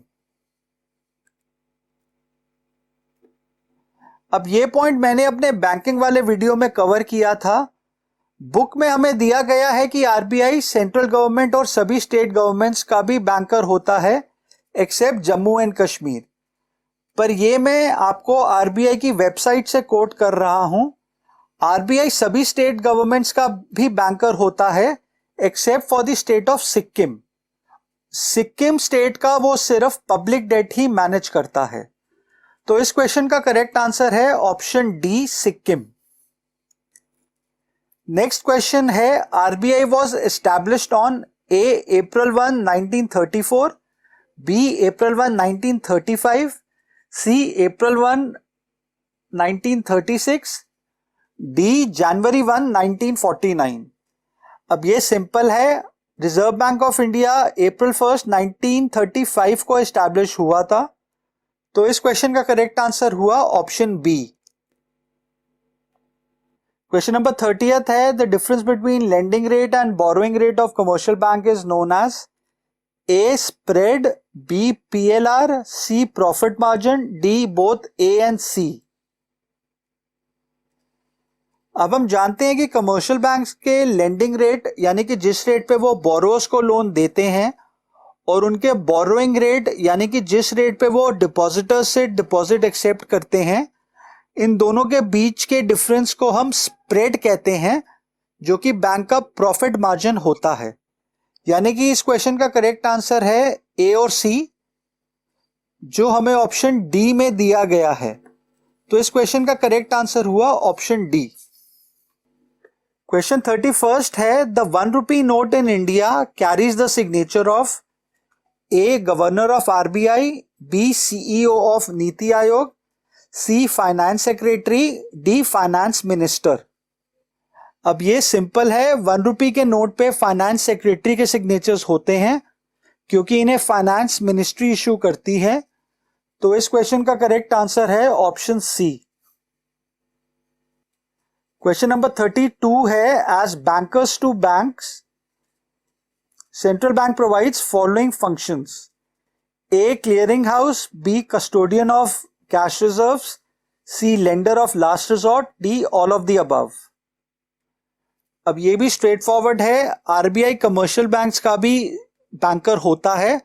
अब ये पॉइंट मैंने अपने बैंकिंग वाले वीडियो में कवर किया था। बुक में हमें दिया गया है कि आरबीआई सेंट्रल गवर्नमेंट और सभी स्टेट गवर्नमेंट्स का भी बैंकर होता है एक्सेप्ट जम्मू एंड कश्मीर। पर ये मैं आपको आरबीआई की वेबसाइट से कोट कर रहा हूं। आरबीआई सभी स्टेट गवर्नमेंट्स का भी बैंकर होता है except for the state of Sikkim. Sikkim state का वो सिर्फ पब्लिक डेट ही मैनेज करता है। तो इस क्वेश्चन का करेक्ट आंसर है option D Sikkim. Next question है, RBI was established on A April 1 1934, B April 1 1935, C April 1 1936, D January 1 1949। अब ये सिंपल है, Reserve bank of India April 1 1935 को एस्टैब्लिश हुआ था। तो इस क्वेश्चन का करेक्ट आंसर हुआ option B. Question number 30th है, the difference between lending rate and borrowing rate of commercial bank is known as A spread, B PLR, C profit margin, D both A and C. अब हम जानते हैं कि कमर्शियल बैंक्स के लेंडिंग रेट यानी कि जिस रेट पे वो बोरोअर्स को लोन देते हैं और उनके बोरोइंग रेट यानी कि जिस रेट पे वो डिपॉजिटर्स से डिपॉजिट एक्सेप्ट करते हैं, इन दोनों के बीच के डिफरेंस को हम स्प्रेड कहते हैं, जो कि बैंक का प्रॉफिट मार्जिन होता है। यानी कि इस क्वेश्चन का करेक्ट आंसर है ए और सी, जो हमें ऑप्शन डी में दिया गया है। तो इस क्वेश्चन का करेक्ट आंसर हुआ ऑप्शन डी। क्वेश्चन 31 है, the 1 rupee note in India carries the signature of A governor of RBI, B CEO of NITI Aayog, C finance secretary, D finance minister. अब ये सिंपल है, 1 rupee के नोट पे फाइनेंस सेक्रेटरी के सिग्नेचर्स होते हैं क्योंकि इन्हें फाइनेंस मिनिस्ट्री इशू करती है। तो इस क्वेश्चन का करेक्ट आंसर है ऑप्शन सी। क्वेश्चन नंबर 32 है, as bankers to banks central bank provides following functions, A clearing house, B custodian of cash reserves, C lender of last resort, D all of the above. अब ये भी स्ट्रेट फॉरवर्ड है, आरबीआई कमर्शियल बैंक्स का भी बैंकर होता है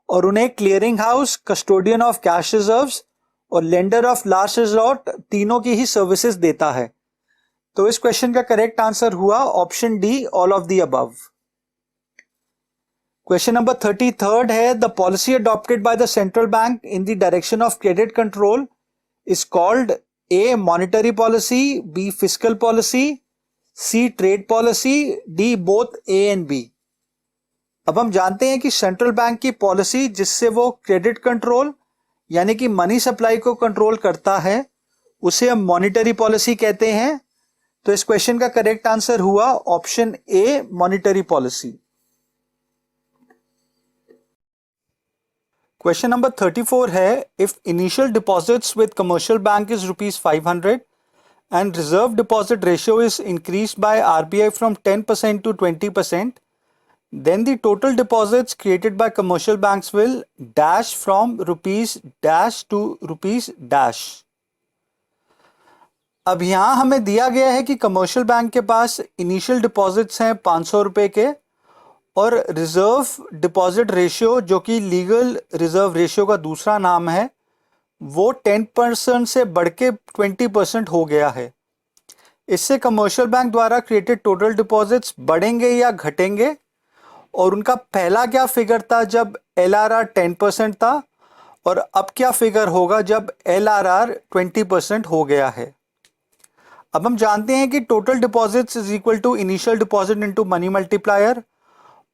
और उन्हें clearing house, custodian of cash reserves और लेंडर ऑफ लास्ट रिजॉर्ट तीनों की ही सर्विसेज देता है। तो इस क्वेश्चन का करेक्ट आंसर हुआ option D all of the above. Question number 33 है, the policy adopted by the central bank in the direction of credit control is called A monetary policy, B fiscal policy, C trade policy, D both A and B. अब हम जानते हैं कि सेंट्रल बैंक की पॉलिसी जिससे वो क्रेडिट कंट्रोल यानी कि मनी सप्लाई को कंट्रोल करता है उसे हम मॉनेटरी पॉलिसी कहते हैं। तो इस क्वेश्चन का करेक्ट आंसर हुआ ऑप्शन ए मॉनेटरी पॉलिसी। क्वेश्चन नंबर 34 है, if initial deposits with commercial bank is ₹500 and reserve deposit ratio is increased by RBI from 10% to 20%, then the total deposits created by commercial banks will dash from rupees dash to rupees dash। अब यहां हमें दिया गया है कि कमर्शियल बैंक के पास इनिशियल डिपॉजिट्स हैं 500 रुपए के और रिजर्व डिपॉजिट रेशियो जो कि लीगल रिजर्व रेशियो का दूसरा नाम है वो 10% से बढ़ के 20% हो गया है। इससे कमर्शियल बैंक द्वारा क्रिएटेड टोटल डिपॉजिट्स बढ़ेंगे या घटेंगे, और उनका पहला क्या फिगर था जब LRR 10% था और अब क्या फिगर होगा जब LRR 20% हो गया है। अब हम जानते हैं कि total deposits is equal to initial deposit into money multiplier,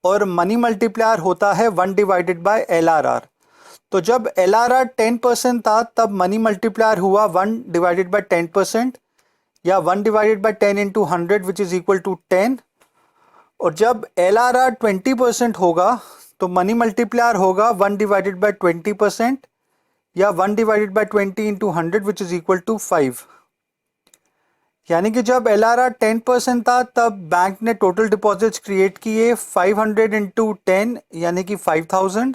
और मनी मल्टीप्लायर होता है 1 डिवाइडेड बाय LRR। तो जब LRR 10% था तब मनी मल्टीप्लायर हुआ 1 डिवाइडेड बाय 10%, या 1 divided by 10 into 100 which is equal to 10। और जब LRR 20% होगा तो मनी मल्टीप्लायर होगा 1 डिवाइडेड बाय 20%, या 1 divided by 20 into 100 which is equal to 5। यानी कि जब LRR 10% था तब बैंक ने टोटल डिपॉजिट्स क्रिएट किए 500 इंटू 10 यानी कि 5000,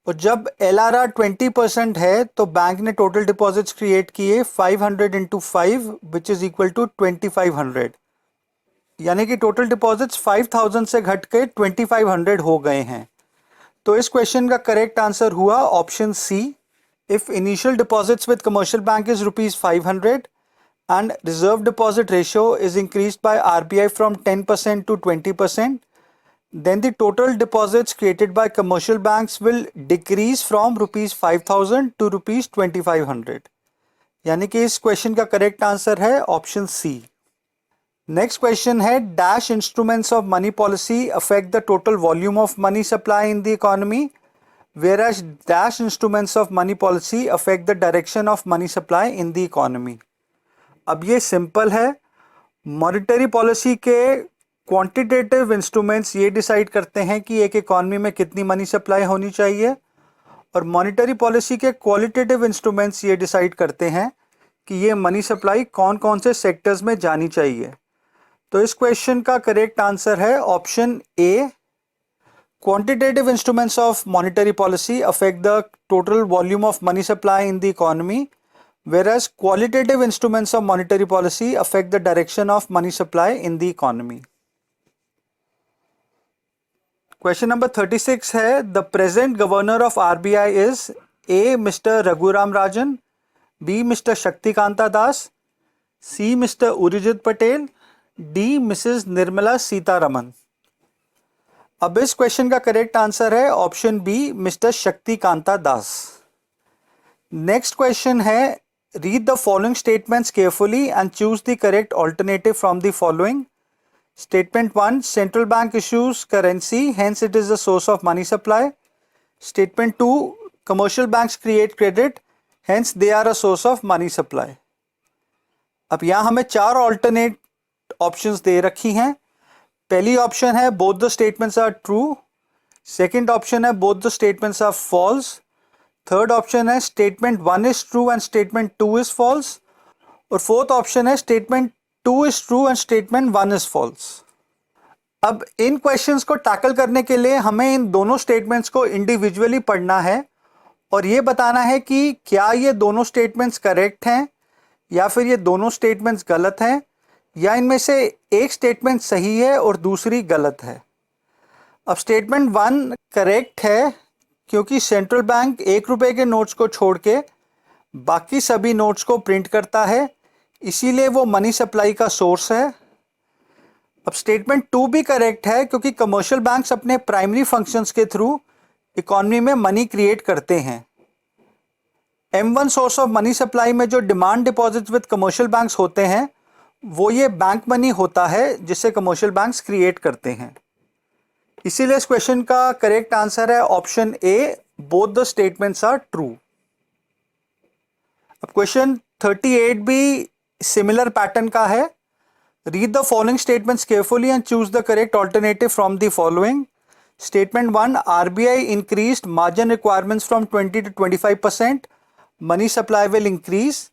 और जब LRR 20% है तो बैंक ने टोटल डिपॉजिट्स क्रिएट किए 500 into 5 which is equal to 2500, यानी कि टोटल डिपॉजिट्स 5000 से घट के 2500 हो गए हैं। तो इस क्वेश्चन का करेक्ट आंसर हुआ option C. If initial deposits with commercial bank is ₹500 and reserve deposit ratio is increased by RBI from 10% to 20%, then the total deposits created by commercial banks will decrease from ₹5,000 to ₹2,500। यानी कि इस क्वेश्चन का करेक्ट आंसर है ऑप्शन सी। नेक्स्ट क्वेश्चन है dash instruments of money policy affect the total volume of money supply in the economy, whereas dash instruments of money policy affect the direction of money supply in the economy। अब ये सिंपल है, मॉनेटरी पॉलिसी के क्वांटिटेटिव इंस्ट्रूमेंट्स ये डिसाइड करते हैं कि एक इकॉनमी में कितनी मनी सप्लाई होनी चाहिए, और मॉनेटरी पॉलिसी के क्वालिटेटिव इंस्ट्रूमेंट्स ये डिसाइड करते हैं कि ये मनी सप्लाई कौन कौन से सेक्टर्स में जानी चाहिए। तो इस क्वेश्चन का करेक्ट आंसर है option A. Quantitative instruments of monetary policy affect the total volume of money supply in the economy, whereas qualitative instruments of monetary policy affect the direction of money supply in the economy। Question number 36 है the present governor of RBI is A. Mr. Raghuram Rajan, B. Mr. Shaktikanta Das, C. Mr. Urijit Patel, D. Mrs. Nirmala Sitharaman। अब इस क्वेश्चन का करेक्ट आंसर है ऑप्शन बी मिस्टर शक्तिकांता दास। नेक्स्ट क्वेश्चन है read the following statements carefully and choose the correct alternative from the following। Statement 1, central bank issues currency, hence it is the source of money supply। Statement 2, commercial banks create credit, hence they are a source of money supply। अब यहाँ हमें 4 alternate options दे रखी हैं। पहली ऑप्शन है both the statements are true, second option है both the statements are false, third option है statement 1 is true and statement 2 is false, और फोर्थ ऑप्शन है statement 2 is true and statement 1 is false. अब इन क्वेश्चंस को टैकल करने के लिए हमें इन दोनों स्टेटमेंट्स को इंडिविजुअली पढ़ना है और ये बताना है कि क्या ये दोनों स्टेटमेंट्स करेक्ट हैं या फिर ये दोनों स्टेटमेंट्स गलत हैं, या इनमें से एक स्टेटमेंट सही है और दूसरी गलत है। अब स्टेटमेंट 1 करेक्ट है क्योंकि सेंट्रल बैंक ₹1 के नोट्स को छोड़ के बाकी सभी नोट्स को प्रिंट करता है, इसीलिए वो मनी सप्लाई का सोर्स है। अब स्टेटमेंट 2 भी करेक्ट है क्योंकि कमर्शियल बैंक्स अपने प्राइमरी फंक्शंस के थ्रू इकॉनमी में मनी क्रिएट करते हैं। M1 source of money supply में जो demand deposits with commercial banks होते हैं वो ये बैंक मनी होता है जिसे कमर्शियल बैंक्स क्रिएट करते हैं। इसीलिए इस क्वेश्चन का करेक्ट आंसर है option A, both the statements are true. अब क्वेश्चन 38 भी सिमिलर पैटर्न का है। Read the following statements carefully and choose the correct alternative from the following. Statement 1, RBI increased margin requirements from 20 to 25%, money supply will increase.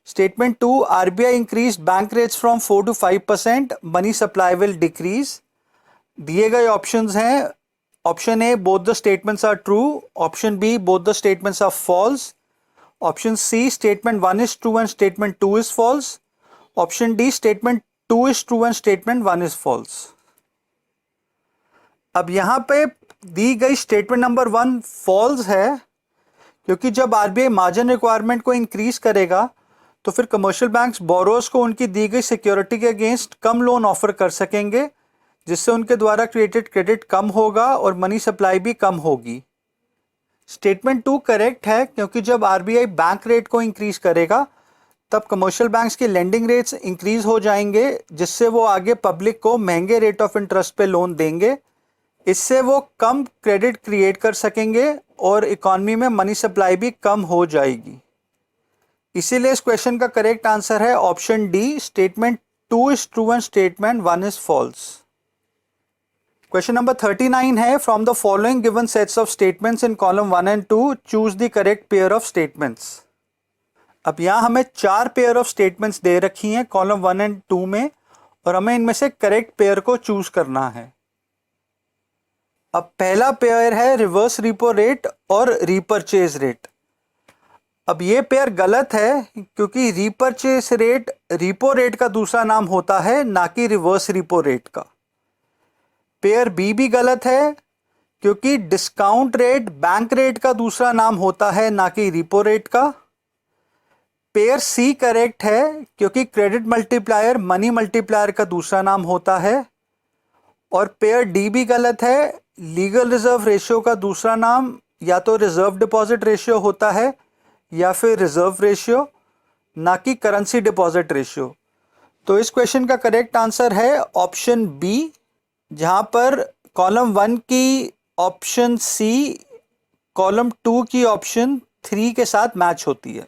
Statement 2, RBI increased bank rates from 4 to 5%, money supply will decrease. दिए गए ऑप्शंस हैं option A both the statements are true, option B both the statements are false, option C statement 1 is true and statement 2 is false, option D statement 2 is true and statement 1 is false. अब यहाँ पे दी गई स्टेटमेंट नंबर 1 फॉल्स है क्योंकि जब आरबीआई मार्जिन रिक्वायरमेंट को इंक्रीज करेगा तो फिर कमर्शियल बैंक्स बोरोर्स को उनकी दी गई सिक्योरिटी के अगेंस्ट कम लोन ऑफर कर सकेंगे, जिससे उनके द्वारा क्रिएटेड क्रेडिट कम होगा और मनी सप्लाई भी कम होगी। स्टेटमेंट 2 करेक्ट है, क्योंकि जब आरबीआई बैंक रेट को इंक्रीज करेगा तब कमर्शियल बैंक्स की लेंडिंग रेट्स इंक्रीज हो जाएंगे, जिससे वो आगे पब्लिक को महंगे रेट ऑफ इंटरेस्ट पे लोन देंगे। इससे वो कम क्रेडिट क्रिएट कर सकेंगे और इकॉनमी में मनी सप्लाई भी कम हो जाएगी। इसीलिए इस क्वेश्चन का करेक्ट आंसर है option D, statement 2 is true and statement 1 is false. Question number 39 है, from the following given sets of statements in column 1 and 2 choose the correct pair of statements. अब यहाँ हमें 4 पेयर ऑफ स्टेटमेंट्स दे रखी हैं कॉलम 1 एंड 2 में, और हमें इनमें से करेक्ट पेयर को चूज करना है। अब पहला पेयर है रिवर्स रिपो रेट और रीपरचेज रेट। अब ये पेयर गलत है, क्योंकि रीपरचेज रेट रिपो रेट का दूसरा नाम होता है, ना कि रिवर्स रिपो रेट का। पेयर बी भी गलत है, क्योंकि डिस्काउंट रेट बैंक रेट का दूसरा नाम होता है, ना कि रिपो रेट का। पेयर सी करेक्ट है, क्योंकि क्रेडिट मल्टीप्लायर मनी मल्टीप्लायर का दूसरा नाम होता है। और पेयर डी भी गलत है, लीगल रिजर्व रेशियो का दूसरा नाम या तो रिजर्व डिपॉजिट रेशियो होता है या फिर रिजर्व रेशियो, ना कि करेंसी डिपॉजिट रेशियो। तो इस क्वेश्चन का करेक्ट आंसर है ऑप्शन बी, जहां पर कॉलम 1 की ऑप्शन सी कॉलम 2 की ऑप्शन 3 के साथ मैच होती है।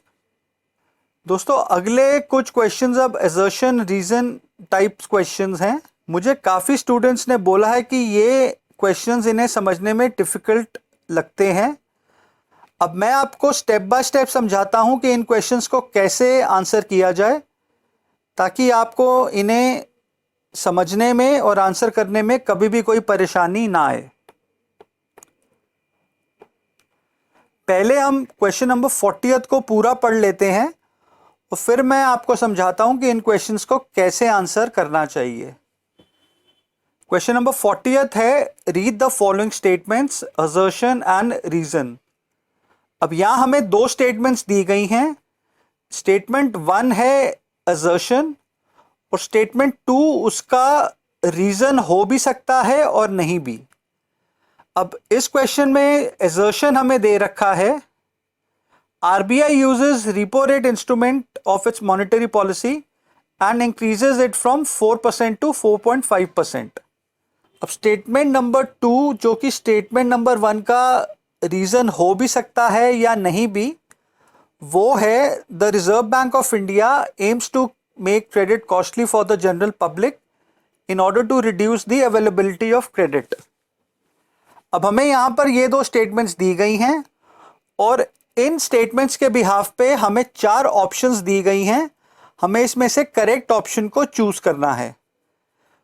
दोस्तों, अगले कुछ क्वेश्चंस अब असर्शन रीजन टाइप्स क्वेश्चंस हैं। मुझे काफ़ी स्टूडेंट्स ने बोला है कि ये क्वेश्चंस इन्हें समझने में डिफ़िकल्ट लगते हैं। अब मैं आपको स्टेप बाय स्टेप समझाता हूं कि इन क्वेश्चंस को कैसे आंसर किया जाए, ताकि आपको इन्हें समझने में और आंसर करने में कभी भी कोई परेशानी ना आए। पहले हम क्वेश्चन नंबर 40 को पूरा पढ़ लेते हैं और फिर मैं आपको समझाता हूं कि इन क्वेश्चंस को कैसे आंसर करना चाहिए। क्वेश्चन नंबर 40 है, read the following statements assertion and reason. अब यहां हमें 2 स्टेटमेंट्स दी गई हैं। स्टेटमेंट 1 है असर्शन और स्टेटमेंट 2 उसका रीजन हो भी सकता है और नहीं भी। अब इस क्वेश्चन में असर्शन हमें दे रखा है, RBI uses repo rate instrument of its monetary policy and increases it from 4% to 4.5%। अब स्टेटमेंट नंबर 2, जो कि स्टेटमेंट नंबर 1 का रीजन हो भी सकता है या नहीं भी, वो है the reserve bank of India aims to make credit costly for the general public in order to reduce the availability of credit. अब हमें यहां पर ये 2 स्टेटमेंट्स दी गई हैं और इन स्टेटमेंट्स के बिहाफ पे हमें 4 ऑप्शंस दी गई हैं। हमें इसमें से करेक्ट ऑप्शन को चूज करना है।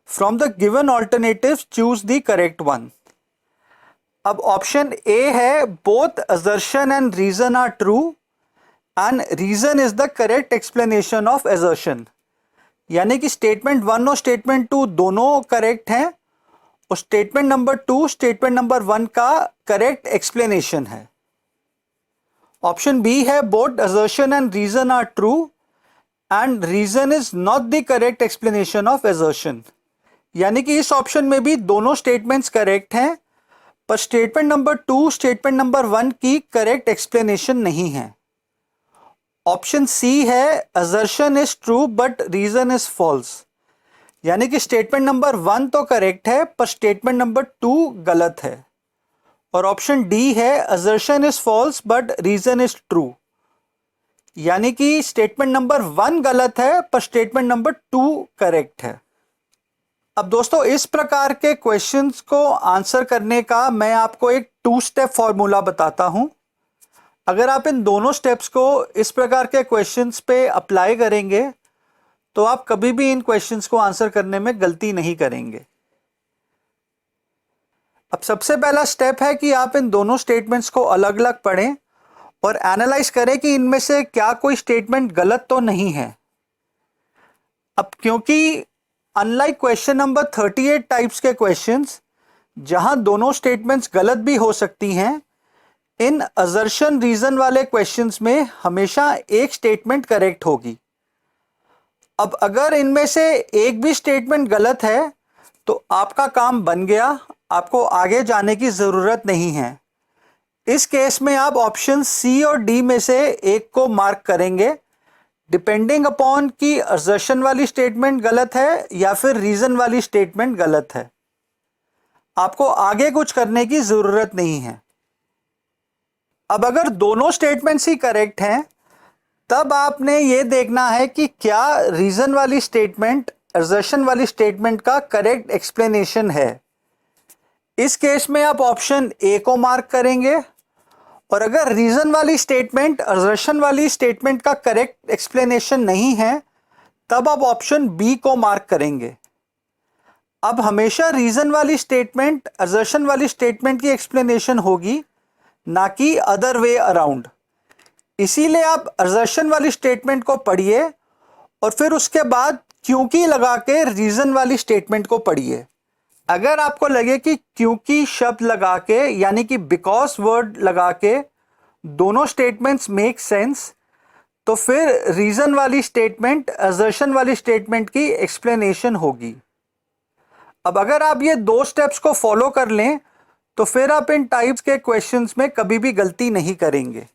From the given alternatives choose the correct one. अब ऑप्शन ए है, both assertion and reason are true and reason is the correct explanation of assertion. यानी कि स्टेटमेंट 1 और स्टेटमेंट 2 दोनों करेक्ट हैं और स्टेटमेंट नंबर 2 स्टेटमेंट नंबर 1 का करेक्ट एक्सप्लेनेशन है। ऑप्शन बी है, both assertion and reason are true and reason is not the correct explanation of assertion. यानी कि इस ऑप्शन में भी दोनों स्टेटमेंट्स करेक्ट हैं, पर स्टेटमेंट नंबर 2 स्टेटमेंट नंबर 1 की करेक्ट एक्सप्लेनेशन नहीं है। ऑप्शन सी है, assertion is true but reason is false. यानी कि स्टेटमेंट नंबर 1 तो करेक्ट है पर स्टेटमेंट नंबर 2 गलत है। और ऑप्शन डी है, assertion is false but reason is true. यानी कि स्टेटमेंट नंबर 1 गलत है पर स्टेटमेंट नंबर 2 करेक्ट है। अब दोस्तों, इस प्रकार के क्वेश्चंस को आंसर करने का मैं आपको एक 2 स्टेप फॉर्मूला बताता हूं। अगर आप इन दोनों स्टेप्स को इस प्रकार के क्वेश्चंस पे अप्लाई करेंगे तो आप कभी भी इन क्वेश्चंस को आंसर करने में गलती नहीं करेंगे। अब सबसे पहला स्टेप है कि आप इन दोनों स्टेटमेंट्स को अलग अलग पढ़ें और एनालाइज करें कि इनमें से क्या कोई स्टेटमेंट गलत तो नहीं है। अब क्योंकि अनलाइक क्वेश्चन नंबर 38 टाइप्स के क्वेश्चंस, जहां दोनों स्टेटमेंट्स गलत भी हो सकती हैं, इन असर्शन रीजन वाले क्वेश्चंस में हमेशा एक स्टेटमेंट करेक्ट होगी। अब अगर इनमें से एक भी स्टेटमेंट गलत है तो आपका काम बन गया, आपको आगे जाने की ज़रूरत नहीं है। इस केस में आप ऑप्शन सी और डी में से एक को मार्क करेंगे, डिपेंडिंग अपॉन कि असर्शन वाली स्टेटमेंट गलत है या फिर रीजन वाली स्टेटमेंट गलत है। आपको आगे कुछ करने की जरूरत नहीं है। अब अगर दोनों स्टेटमेंट्स ही करेक्ट हैं, तब आपने ये देखना है कि क्या रीजन वाली स्टेटमेंट असर्शन वाली स्टेटमेंट का करेक्ट एक्सप्लेनेशन है। इस केस में आप ऑप्शन ए को मार्क करेंगे, और अगर रीजन वाली स्टेटमेंट असर्शन वाली स्टेटमेंट का करेक्ट एक्सप्लेनेशन नहीं है, तब आप ऑप्शन बी को मार्क करेंगे। अब हमेशा रीजन वाली स्टेटमेंट असर्शन वाली स्टेटमेंट की एक्सप्लेनेशन होगी, ना कि अदर वे अराउंड। इसीलिए आप असर्शन वाली स्टेटमेंट को पढ़िए और फिर उसके बाद क्योंकि लगा के रीजन वाली स्टेटमेंट को पढ़िए। अगर आपको लगे कि क्योंकि शब्द लगा के यानी कि बिकॉज वर्ड लगा के दोनों स्टेटमेंट्स मेक सेंस, तो फिर रीजन वाली स्टेटमेंट असर्शन वाली स्टेटमेंट की एक्सप्लेनेशन होगी। अब अगर आप ये दो स्टेप्स को फॉलो कर लें, तो फिर आप इन टाइप्स के क्वेश्चंस में कभी भी गलती नहीं करेंगे।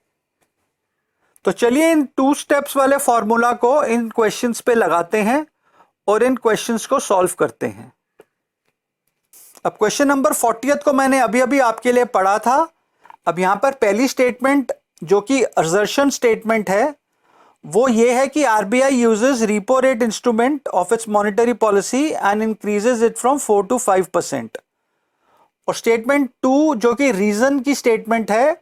तो चलिए इन 2 स्टेप्स वाले फॉर्मूला को इन क्वेश्चंस पे लगाते हैं और इन क्वेश्चंस को सॉल्व करते हैं। अब क्वेश्चन नंबर 40 को मैंने अभी अभी आपके लिए पढ़ा था। अब यहां पर पहली स्टेटमेंट जो कि असर्शन स्टेटमेंट है, वो ये है कि RBI uses repo rate instrument of its monetary policy and increases it from 4 to 5%। और स्टेटमेंट 2 जो कि रीजन की स्टेटमेंट है,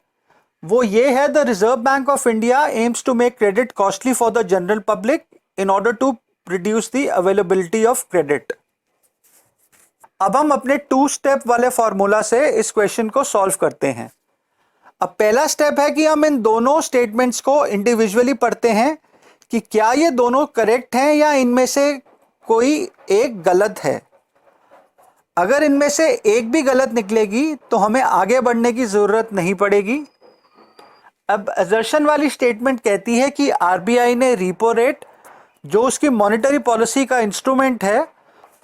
वो ये है the reserve bank of India aims to make credit costly for the general public in order to reduce the availability of credit. अब हम अपने 2 स्टेप वाले फॉर्मूला से इस क्वेश्चन को सॉल्व करते हैं। अब पहला स्टेप है कि हम इन दोनों स्टेटमेंट्स को इंडिविजुअली पढ़ते हैं कि क्या ये दोनों करेक्ट हैं या इनमें से कोई एक गलत है। अगर इनमें से एक भी गलत निकलेगी तो हमें आगे बढ़ने की जरूरत नहीं पड़ेगी। अब असर्शन वाली स्टेटमेंट कहती है कि आरबीआई ने रिपो रेट जो उसकी मॉनेटरी पॉलिसी का इंस्ट्रूमेंट है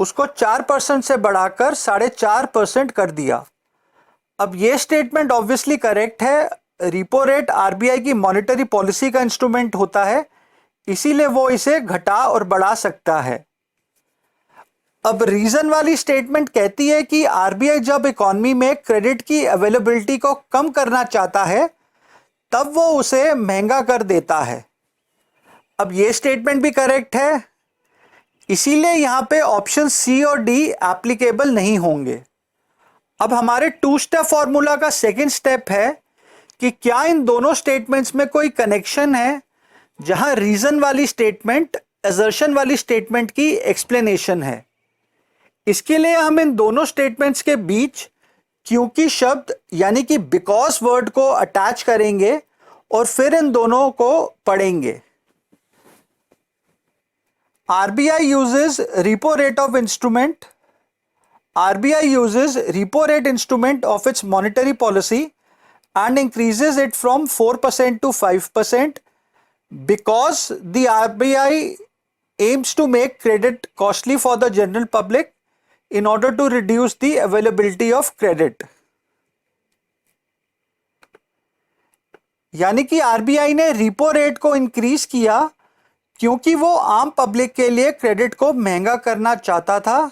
उसको 4% से बढ़ाकर 4.5% कर दिया। अब ये स्टेटमेंट ऑब्वियसली करेक्ट है। रिपो रेट आरबीआई की मॉनेटरी पॉलिसी का इंस्ट्रूमेंट होता है, इसीलिए वो इसे घटा और बढ़ा सकता है। अब रीजन वाली स्टेटमेंट कहती है कि आरबीआई जब इकॉनमी में क्रेडिट की अवेलेबिलिटी को कम करना चाहता है, तब वो उसे महंगा कर देता है। अब ये स्टेटमेंट भी करेक्ट है, इसीलिए यहां पे ऑप्शन सी और डी एप्लीकेबल नहीं होंगे। अब हमारे 2 स्टेप फॉर्मूला का सेकंड स्टेप है कि क्या इन दोनों स्टेटमेंट्स में कोई कनेक्शन है, जहां रीजन वाली स्टेटमेंट असर्शन वाली स्टेटमेंट की एक्सप्लेनेशन है। इसके लिए हम इन दोनों स्टेटमेंट्स के बीच क्योंकि शब्द यानी कि बिकॉज वर्ड को अटैच करेंगे और फिर इन दोनों को पढ़ेंगे। RBI uses repo rate of instrument. RBI uses repo rate instrument of its monetary policy and increases it from 4% to 5% because the RBI aims to make credit costly for the general public in order to reduce the availability of credit. यानी कि आरबीआई ने रिपो रेट को इंक्रीज किया क्योंकि वो आम पब्लिक के लिए क्रेडिट को महंगा करना चाहता था,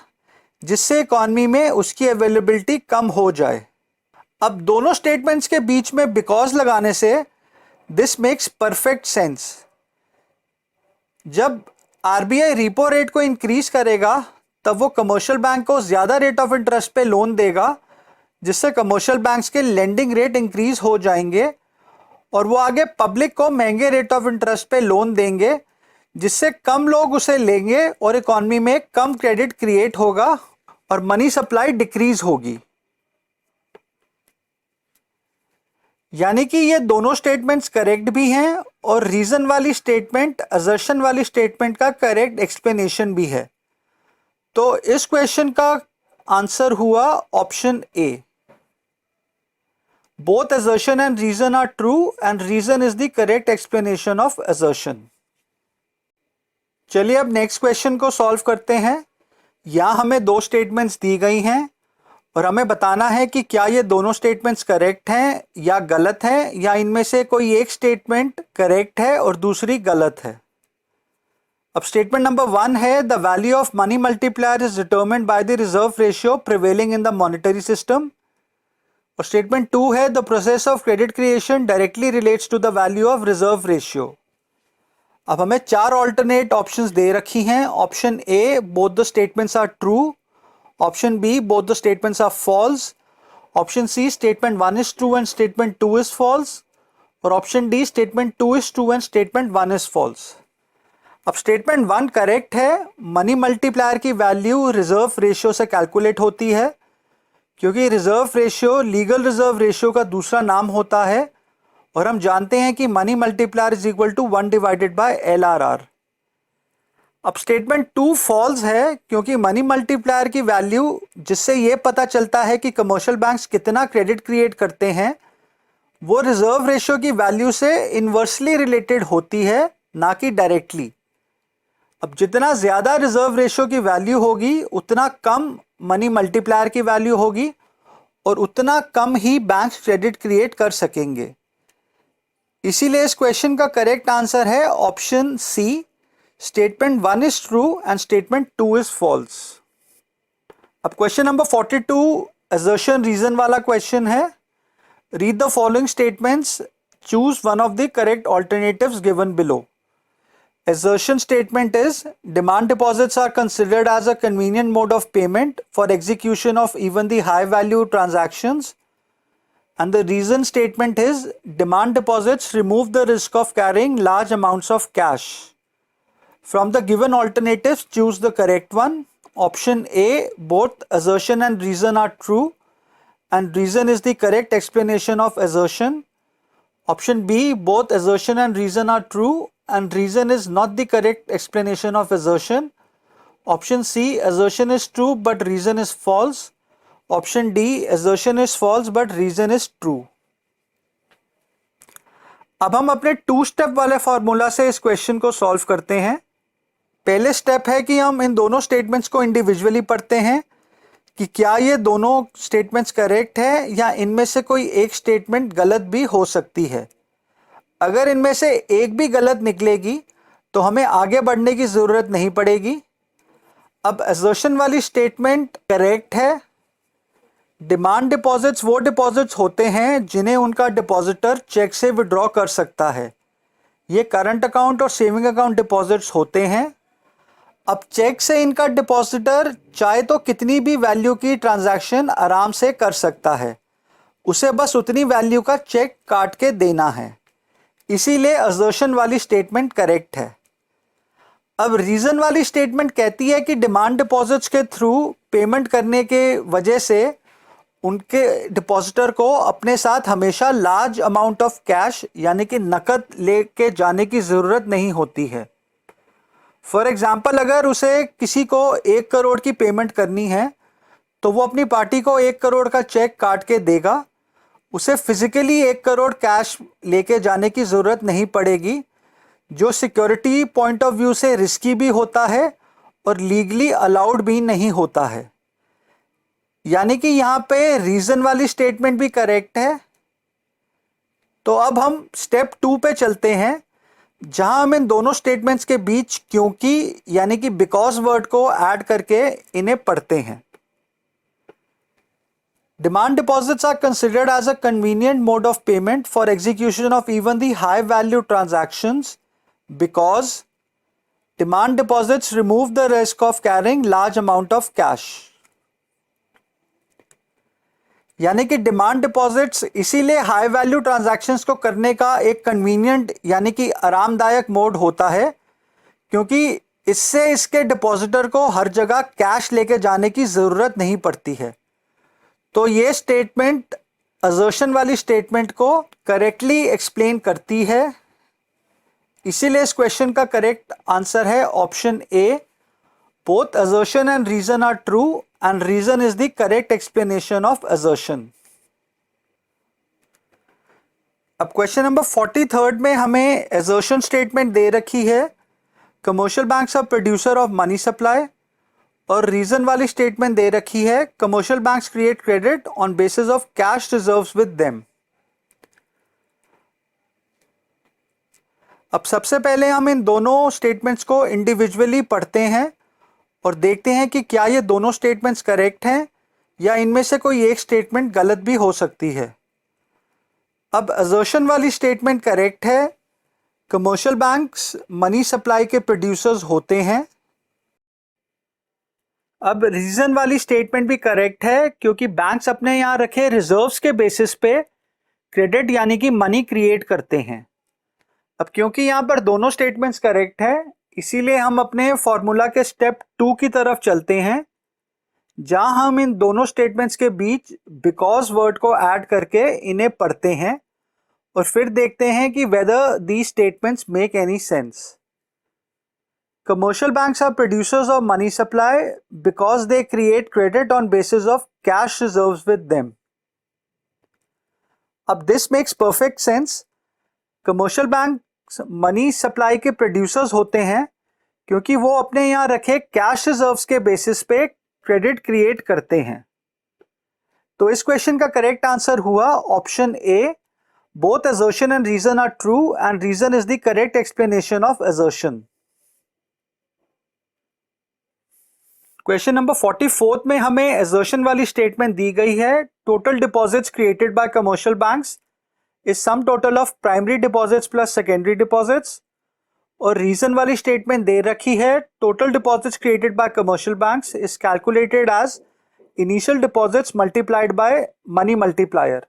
जिससे इकॉनमी में उसकी अवेलेबिलिटी कम हो जाए। अब दोनों स्टेटमेंट्स के बीच में बिकॉज लगाने से दिस मेक्स परफेक्ट सेंस। जब आरबीआई रिपो रेट को इंक्रीज करेगा, तब वो कमर्शियल बैंक को ज़्यादा रेट ऑफ इंटरेस्ट पे लोन देगा, जिससे कमर्शियल बैंक्स के लेंडिंग रेट इंक्रीज हो जाएंगे और वो आगे पब्लिक को महंगे रेट ऑफ इंटरेस्ट पे लोन देंगे, जिससे कम लोग उसे लेंगे और इकॉनमी में कम क्रेडिट क्रिएट होगा और मनी सप्लाई डिक्रीज होगी। यानी कि ये दोनों स्टेटमेंट्स करेक्ट भी हैं और रीजन वाली स्टेटमेंट असर्शन वाली स्टेटमेंट का करेक्ट एक्सप्लेनेशन भी है। तो इस क्वेश्चन का आंसर हुआ option A. Both assertion and reason are true and reason is the correct explanation of assertion. चलिए अब नेक्स्ट क्वेश्चन को सॉल्व करते हैं। यहाँ हमें 2 स्टेटमेंट्स दी गई हैं और हमें बताना है कि क्या ये दोनों स्टेटमेंट्स करेक्ट हैं या गलत हैं, या इनमें से कोई एक स्टेटमेंट करेक्ट है और दूसरी गलत है। अब स्टेटमेंट नंबर 1 है, the value of money multiplier is determined by the reserve ratio prevailing in the monetary system. और स्टेटमेंट 2 है, the process of credit creation directly relates to the value of reserve ratio. अब हमें 4 ऑल्टरनेट ऑप्शंस दे रखी हैं। Option A, both the statements are true. Option B, both the statements are false. Option C, statement 1 is true and statement 2 is false. और option D, statement 2 is true and statement 1 is false. अब स्टेटमेंट 1 करेक्ट है, मनी मल्टीप्लायर की वैल्यू रिजर्व रेशियो से कैलकुलेट होती है, क्योंकि reserve ratio legal reserve ratio का दूसरा नाम होता है, और हम जानते हैं कि money multiplier is equal to 1 divided by LRR। अब स्टेटमेंट 2 फॉल्स है, क्योंकि मनी मल्टीप्लायर की वैल्यू, जिससे ये पता चलता है कि कमर्शियल बैंक्स कितना क्रेडिट क्रिएट करते हैं, वो रिजर्व रेशियो की वैल्यू से इन्वर्सली रिलेटेड होती है, ना कि डायरेक्टली। अब जितना ज़्यादा रिजर्व रेशियो की वैल्यू होगी, उतना कम मनी मल्टीप्लायर की वैल्यू होगी, और उतना कम ही बैंक्स क्रेडिट क्रिएट कर सकेंगे। इसीलिए इस क्वेश्चन का करेक्ट आंसर है option C, statement 1 is true and statement 2 is false. अब क्वेश्चन नंबर 42 असर्शन रीजन वाला क्वेश्चन है। Read the following statements, choose one of the correct alternatives given below. Assertion statement is, demand deposits are considered as a convenient mode of payment for execution of even the high value transactions. And the reason statement is, demand deposits remove the risk of carrying large amounts of cash. From the given alternatives, choose the correct one. Option A, both assertion and reason are true, and reason is the correct explanation of assertion. Option B, both assertion and reason are true, and reason is not the correct explanation of assertion. Option C, assertion is true but reason is false. Option D, assertion is false but reason is true. अब हम अपने 2 स्टेप वाले फॉर्मूला से इस क्वेश्चन को सॉल्व करते हैं। पहले स्टेप है कि हम इन दोनों स्टेटमेंट्स को इंडिविजुअली पढ़ते हैं कि क्या ये दोनों स्टेटमेंट्स करेक्ट है, या इनमें से कोई एक स्टेटमेंट गलत भी हो सकती है। अगर इनमें से एक भी गलत निकलेगी तो हमें आगे बढ़ने की ज़रूरत नहीं पड़ेगी। अब असर्शन वाली स्टेटमेंट करेक्ट है। डिमांड डिपॉजिट्स वो डिपॉजिट्स होते हैं जिन्हें उनका डिपॉजिटर चेक से विड्रॉ कर सकता है। ये करंट अकाउंट और सेविंग अकाउंट डिपॉजिट्स होते हैं। अब चेक से इनका डिपॉजिटर चाहे तो कितनी भी वैल्यू की ट्रांजैक्शन आराम से कर सकता है, उसे बस उतनी वैल्यू का चेक काट के देना है। इसीलिए असर्शन वाली स्टेटमेंट करेक्ट है। अब रीजन वाली स्टेटमेंट कहती है कि डिमांड डिपॉजिट्स के थ्रू पेमेंट करने के वजह से उनके डिपॉजिटर को अपने साथ हमेशा लार्ज अमाउंट ऑफ कैश यानी कि नकद लेके जाने की ज़रूरत नहीं होती है। फॉर एग्जाम्पल, अगर उसे किसी को 1 करोड़ की पेमेंट करनी है तो वो अपनी पार्टी को 1 करोड़ का चेक काट के देगा। उसे फिजिकली 1 करोड़ कैश लेके जाने की ज़रूरत नहीं पड़ेगी, जो सिक्योरिटी पॉइंट ऑफ व्यू से रिस्की भी होता है और लीगली अलाउड भी नहीं होता है। यानी कि यहाँ पे रीज़न वाली स्टेटमेंट भी करेक्ट है। तो अब हम स्टेप 2 पे चलते हैं, जहां हम इन दोनों स्टेटमेंट्स के बीच क्योंकि यानी कि बिकॉज वर्ड को ऐड करके इन्हें पढ़ते हैं। Demand deposits are considered as a convenient mode of payment for execution of even the high value transactions because demand deposits remove the risk of carrying large amount of cash. यानी कि डिमांड डिपॉजिट्स इसीलिए हाई वैल्यू ट्रांजैक्शंस को करने का एक कन्वीनियंट यानी कि आरामदायक मोड होता है, क्योंकि इससे इसके डिपॉजिटर को हर जगह कैश लेके जाने की ज़रूरत नहीं पड़ती है। तो ये स्टेटमेंट असर्शन वाली स्टेटमेंट को करेक्टली एक्सप्लेन करती है। इसीलिए इस क्वेश्चन का करेक्ट आंसर है option A, both assertion and reason are true and reason is the correct explanation of assertion. अब क्वेश्चन नंबर 43 में हमें असर्शन स्टेटमेंट दे रखी है, commercial banks are producer of money supply, और रीजन वाली स्टेटमेंट दे रखी है, commercial banks create credit on basis of cash reserves with them. अब सबसे पहले हम इन दोनों स्टेटमेंट्स को इंडिविजुअली पढ़ते हैं और देखते हैं कि क्या ये दोनों स्टेटमेंट्स करेक्ट हैं या इनमें से कोई एक स्टेटमेंट गलत भी हो सकती है। अब असर्शन वाली स्टेटमेंट करेक्ट है, कमर्शियल बैंक्स मनी सप्लाई के प्रोड्यूसर्स होते हैं। अब रीजन वाली स्टेटमेंट भी करेक्ट है क्योंकि बैंक्स अपने यहां रखे रिजर्व्स के बेसिस पे क्रेडिट यानी कि मनी क्रिएट करते हैं। अब क्योंकि यहां पर दोनों स्टेटमेंट्स करेक्ट है, इसीलिए हम अपने फॉर्मूला के स्टेप 2 की तरफ चलते हैं, जहां हम इन दोनों स्टेटमेंट्स के बीच बिकॉज वर्ड को ऐड करके इन्हें पढ़ते हैं और फिर देखते हैं कि whether these statements make any sense. Commercial banks are producers of money supply because they create credit on basis of cash reserves with them. अब this makes perfect sense. Commercial banks money supply के producers होते हैं क्योंकि वो अपने यहाँ रखे cash reserves के basis पे credit create करते हैं। तो इस क्वेश्चन का करेक्ट आंसर हुआ option A, both assertion and reason are true and reason is the correct explanation of assertion. Question number 44 में हमें एजर्शन वाली स्टेटमेंट दी गई है, total deposits created by commercial banks is sum total of primary deposits plus secondary deposits. और रीजन वाली स्टेटमेंट दे रखी है, total deposits created by commercial banks is calculated as initial deposits multiplied by money multiplier.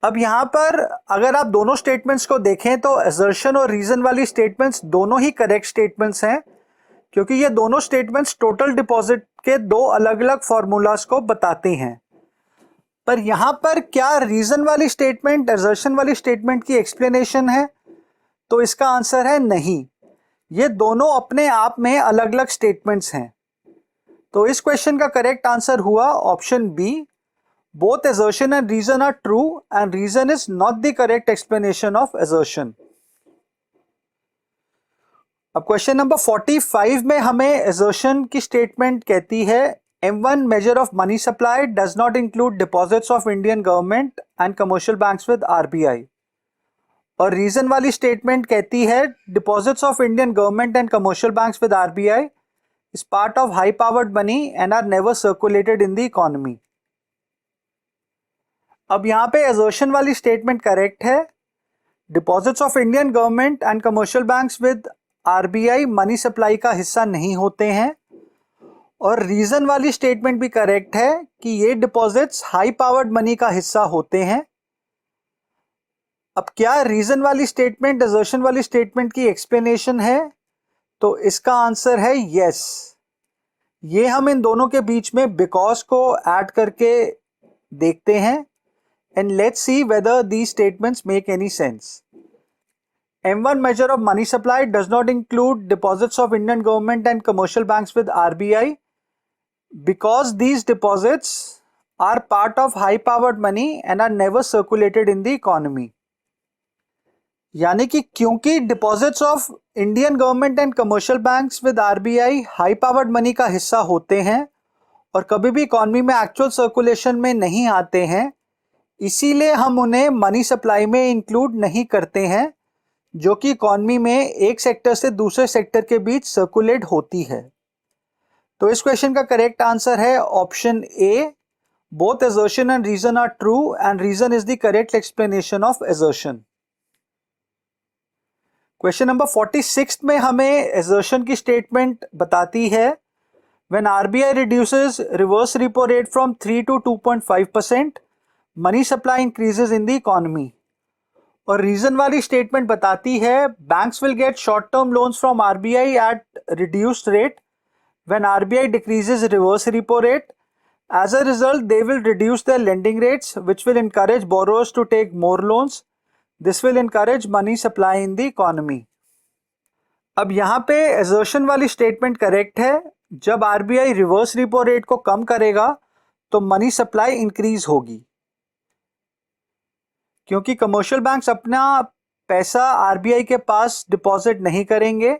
अब यहां पर अगर आप दोनों स्टेटमेंट्स को देखें तो एजर्शन और रीजन वाली स्टेटमेंट्स दोनों ही करेक्ट स्टेटमेंट्स हैं क्योंकि ये दोनों स्टेटमेंट्स टोटल डिपॉजिट के दो अलग अलग फॉर्मूलाज को बताते हैं। पर यहां पर क्या रीजन वाली स्टेटमेंट असर्शन वाली स्टेटमेंट की एक्सप्लेनेशन है? तो इसका आंसर है नहीं, ये दोनों अपने आप में अलग अलग स्टेटमेंट्स हैं। तो इस क्वेश्चन का करेक्ट आंसर हुआ option B, both assertion and reason are true and reason is not the correct explanation of assertion. अब क्वेश्चन नंबर 45 में हमें असर्शन की स्टेटमेंट कहती है, M1 measure of money supply does not include deposits of Indian government and commercial banks with RBI। और रीजन वाली स्टेटमेंट कहती है, deposits of Indian government and commercial banks with RBI is part of high powered money and are never circulated in the economy। अब यहां पे असर्शन वाली स्टेटमेंट करेक्ट है, deposits of Indian government and commercial banks with RBI money supply का हिस्सा नहीं होते हैं। और रीजन वाली स्टेटमेंट भी करेक्ट है कि ये डिपॉजिट्स हाई पावर्ड मनी का हिस्सा होते हैं। अब क्या रीजन वाली स्टेटमेंट असर्शन वाली स्टेटमेंट की एक्सप्लेनेशन है? तो इसका आंसर है यस। ये हम इन दोनों के बीच में बिकॉज को ऐड करके देखते हैं and let's see whether these statements make any sense. M1 measure of money supply does not include deposits of Indian government and commercial banks with RBI because these deposits are part of high powered money and are never circulated in the economy। यानी कि क्योंकि deposits of Indian government and commercial banks with RBI high powered money का हिस्सा होते हैं और कभी भी इकॉनमी में एक्चुअल सर्कुलेशन में नहीं आते हैं, इसीलिए हम उन्हें मनी सप्लाई में इंक्लूड नहीं करते हैं जो कि इकॉनमी में एक सेक्टर से दूसरे सेक्टर के बीच सर्कुलेट होती है। तो इस क्वेश्चन का करेक्ट आंसर है option A, both assertion and reason are true and reason is the correct explanation of assertion. Question number 46 में हमें असर्शन की स्टेटमेंट बताती है, when RBI reduces reverse repo rate from 3 to 2.5%, money supply increases in the economy. और रीजन वाली स्टेटमेंट बताती है, banks will get short term loans from RBI at reduced rate when RBI decreases reverse repo rate. As a result they will reduce their lending rates which will encourage borrowers to take more loans। This will encourage money supply in the economy. अब यहाँ पे assertion वाली स्टेटमेंट करेक्ट है, जब आरबीआई रिवर्स रेपो रेट को कम करेगा तो मनी सप्लाई इंक्रीज होगी, क्योंकि कमर्शियल बैंक्स अपना पैसा आरबीआई के पास डिपॉजिट नहीं करेंगे,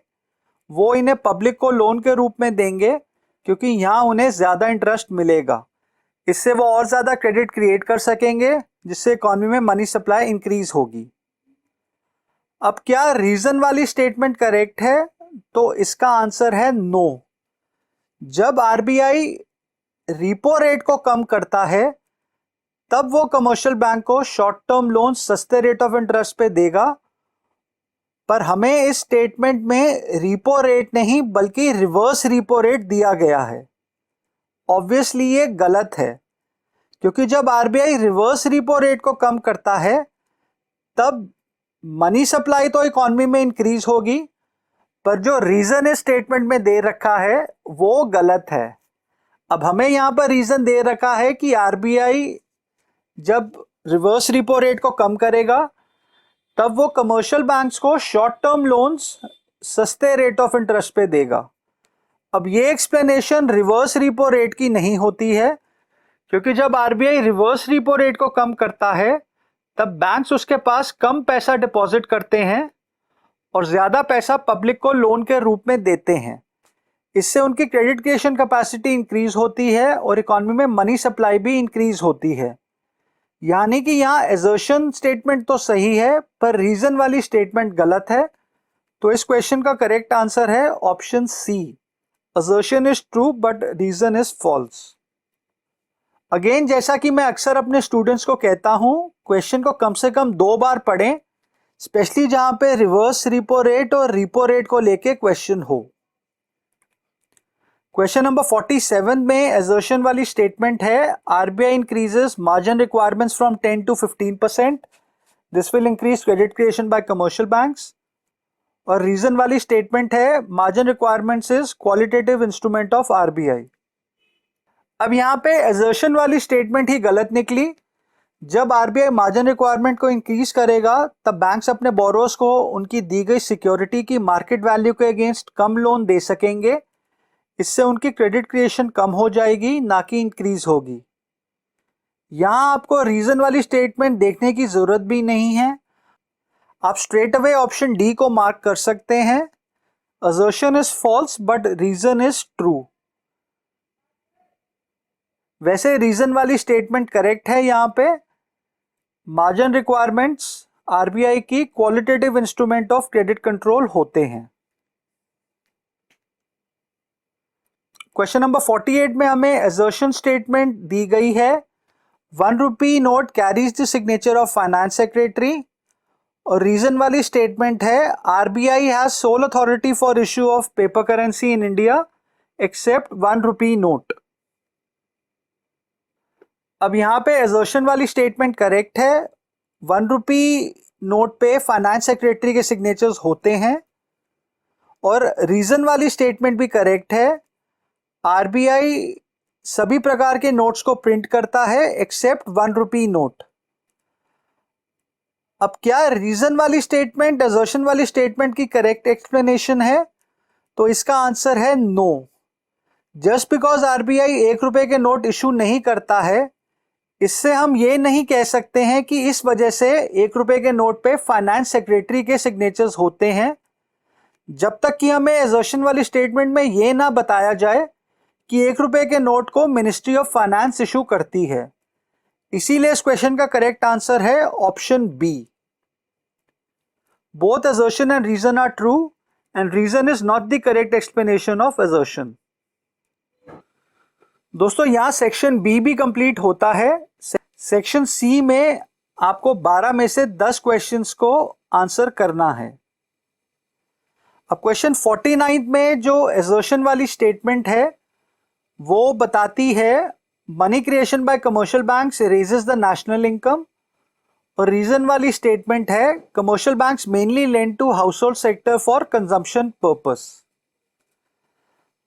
वो इन्हें पब्लिक को लोन के रूप में देंगे, क्योंकि यहाँ उन्हें ज़्यादा इंटरेस्ट मिलेगा। इससे वो और ज़्यादा क्रेडिट क्रिएट कर सकेंगे, जिससे इकॉनमी में मनी सप्लाई इंक्रीज होगी। अब क्या रीजन वाली स्टेटमेंट करेक्ट है? तो इसका आंसर है नो। जब आरबीआई रिपो रेट को कम करता है, तब वो कमर्शियल बैंक को शॉर्ट टर्म लोन सस्ते रेट ऑफ इंटरेस्ट पे देगा। पर हमें इस स्टेटमेंट में रिपो रेट नहीं बल्कि रिवर्स रिपो रेट दिया गया है। ऑब्वियसली ये गलत है, क्योंकि जब आरबीआई रिवर्स रिपो रेट को कम करता है, तब मनी सप्लाई तो इकॉनमी में इंक्रीज होगी, पर जो रीजन इस स्टेटमेंट में दे रखा है वो गलत है। अब हमें यहां पर रीजन दे रखा है कि आरबीआई जब रिवर्स रिपो रेट को कम करेगा, तब वो कमर्शियल बैंक्स को शॉर्ट टर्म लोन्स सस्ते रेट ऑफ इंटरेस्ट पे देगा। अब ये एक्सप्लेनेशन रिवर्स रिपो रेट की नहीं होती है, क्योंकि जब आरबीआई रिवर्स रिपो रेट को कम करता है, तब बैंक्स उसके पास कम पैसा डिपॉजिट करते हैं और ज़्यादा पैसा पब्लिक को लोन के रूप में देते हैं। इससे उनकी क्रेडिट क्रिएशन कैपेसिटी इंक्रीज होती है और इकॉनमी में मनी सप्लाई भी इंक्रीज होती है। यानी कि यहाँ एजर्शन स्टेटमेंट तो सही है, पर रीजन वाली स्टेटमेंट गलत है। तो इस क्वेश्चन का करेक्ट आंसर है option C, assertion is true but reason is false. Again, जैसा कि मैं अक्सर अपने स्टूडेंट्स को कहता हूं, क्वेश्चन को कम से कम 2 बार पढ़ें, स्पेशली जहां पे रिवर्स रिपो रेट और रिपो रेट को लेके क्वेश्चन हो। क्वेश्चन नंबर 47 में एजर्शन वाली स्टेटमेंट है, RBI increases margin requirements from 10 to 15%, this will increase credit creation by commercial banks. और रीजन वाली स्टेटमेंट है, margin requirements is qualitative instrument of RBI. अब यहाँ पे एजर्शन वाली स्टेटमेंट ही गलत निकली। जब आरबीआई मार्जिन रिक्वायरमेंट को इंक्रीज करेगा, तब बैंक्स अपने बोरोस को उनकी दी गई सिक्योरिटी की मार्केट वैल्यू के अगेंस्ट कम लोन दे सकेंगे। इससे उनकी क्रेडिट क्रिएशन कम हो जाएगी, ना कि इंक्रीज होगी। यहाँ आपको रीजन वाली स्टेटमेंट देखने की जरूरत भी नहीं है, आप स्ट्रेट अवे ऑप्शन डी को मार्क कर सकते हैं। Assertion is false but reason is true. वैसे रीजन वाली स्टेटमेंट करेक्ट है। यहाँ पे मार्जिन रिक्वायरमेंट्स आरबीआई की qualitative instrument of credit control होते हैं। क्वेश्चन नंबर 48 में हमें असर्शन स्टेटमेंट दी गई है, 1 rupee note carries the signature of finance secretary. और रीजन वाली स्टेटमेंट है, RBI has soul authority for issue of paper currency in India accept 1 rupee note. अब यहाँ पे असर्शन वाली स्टेटमेंट करेक्ट है, 1 रुपी नोट पे फाइनेंस सेक्रेटरी के सिग्नेचर्स होते हैं। और रीजन वाली स्टेटमेंट भी करेक्ट है, आरबीआई सभी प्रकार के नोट्स को प्रिंट करता है एक्सेप्ट 1 रुपी नोट। अब क्या रीजन वाली स्टेटमेंट असर्शन वाली स्टेटमेंट की करेक्ट एक्सप्लेनेशन है? तो इसका आंसर है नो। जस्ट बिकॉज आरबीआई 1 रुपए के नोट इशू नहीं करता है, इससे हम ये नहीं कह सकते हैं कि इस वजह से 1 रुपए के नोट पे फाइनेंस सेक्रेटरी के सिग्नेचर्स होते हैं, जब तक कि हमें असर्शन वाली स्टेटमेंट में ये ना बताया जाए कि 1 रुपए के नोट को मिनिस्ट्री ऑफ फाइनेंस इशू करती है। इसीलिए इस क्वेश्चन का करेक्ट आंसर है option B. Both assertion and reason are true and reason is not the correct explanation of assertion. दोस्तों, यहां सेक्शन बी भी कंप्लीट होता है। सेक्शन सी में आपको 12 में से 10 क्वेश्चंस को आंसर करना है। अब क्वेश्चन 49 में जो असर्शन वाली स्टेटमेंट है, वो बताती है money creation by commercial banks raises the national income. और रीजन वाली स्टेटमेंट है, commercial banks mainly lend to household sector for consumption purpose.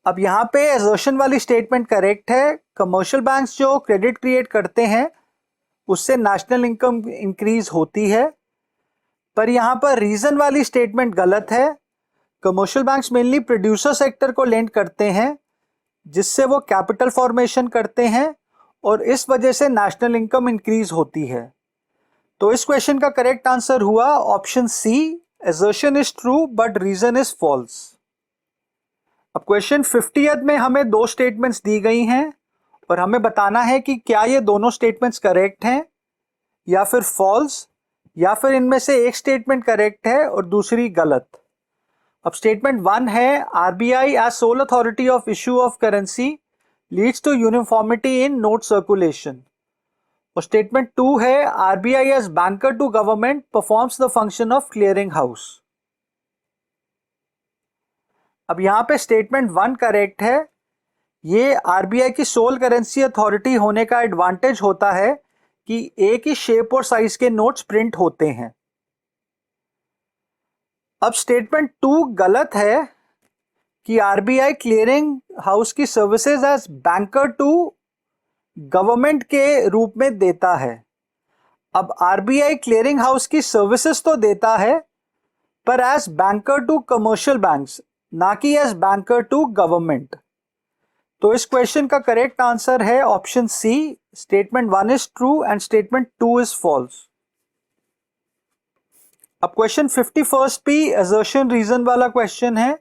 अब यहाँ पे असर्शन वाली स्टेटमेंट करेक्ट है, कमर्शियल बैंक्स जो क्रेडिट क्रिएट करते हैं उससे नेशनल इनकम इंक्रीज होती है। पर यहाँ पर रीजन वाली स्टेटमेंट गलत है, commercial banks mainly producer sector को लेंड करते हैं, जिससे वो कैपिटल फॉर्मेशन करते हैं और इस वजह से नेशनल इनकम इंक्रीज होती है। तो इस क्वेश्चन का करेक्ट आंसर हुआ option C, assertion is true but reason is false. अब क्वेश्चन 50th में हमें दो स्टेटमेंट्स दी गई हैं और हमें बताना है कि क्या ये दोनों स्टेटमेंट्स करेक्ट हैं या फिर फॉल्स, या फिर इनमें से एक स्टेटमेंट करेक्ट है और दूसरी गलत। अब स्टेटमेंट 1 है RBI as sole authority of issue of currency leads to uniformity in note circulation. और स्टेटमेंट 2 है RBI as banker to government performs the function of clearing house. अब यहां पे स्टेटमेंट 1 करेक्ट है। ये आरबीआई की सोल करेंसी अथॉरिटी होने का एडवांटेज होता है कि एक ही शेप और साइज के नोट्स प्रिंट होते हैं। अब स्टेटमेंट 2 गलत है कि आरबीआई क्लियरिंग हाउस की services as banker to government के रूप में देता है। अब आरबीआई क्लियरिंग हाउस की सर्विसेज तो देता है पर as banker to commercial banks, ना कि एज बैंकर टू गवर्नमेंट। तो इस क्वेश्चन का करेक्ट आंसर है option C, statement 1 is true and statement 2 is false. अब क्वेश्चन 51 भी असर्शन रीजन वाला क्वेश्चन है।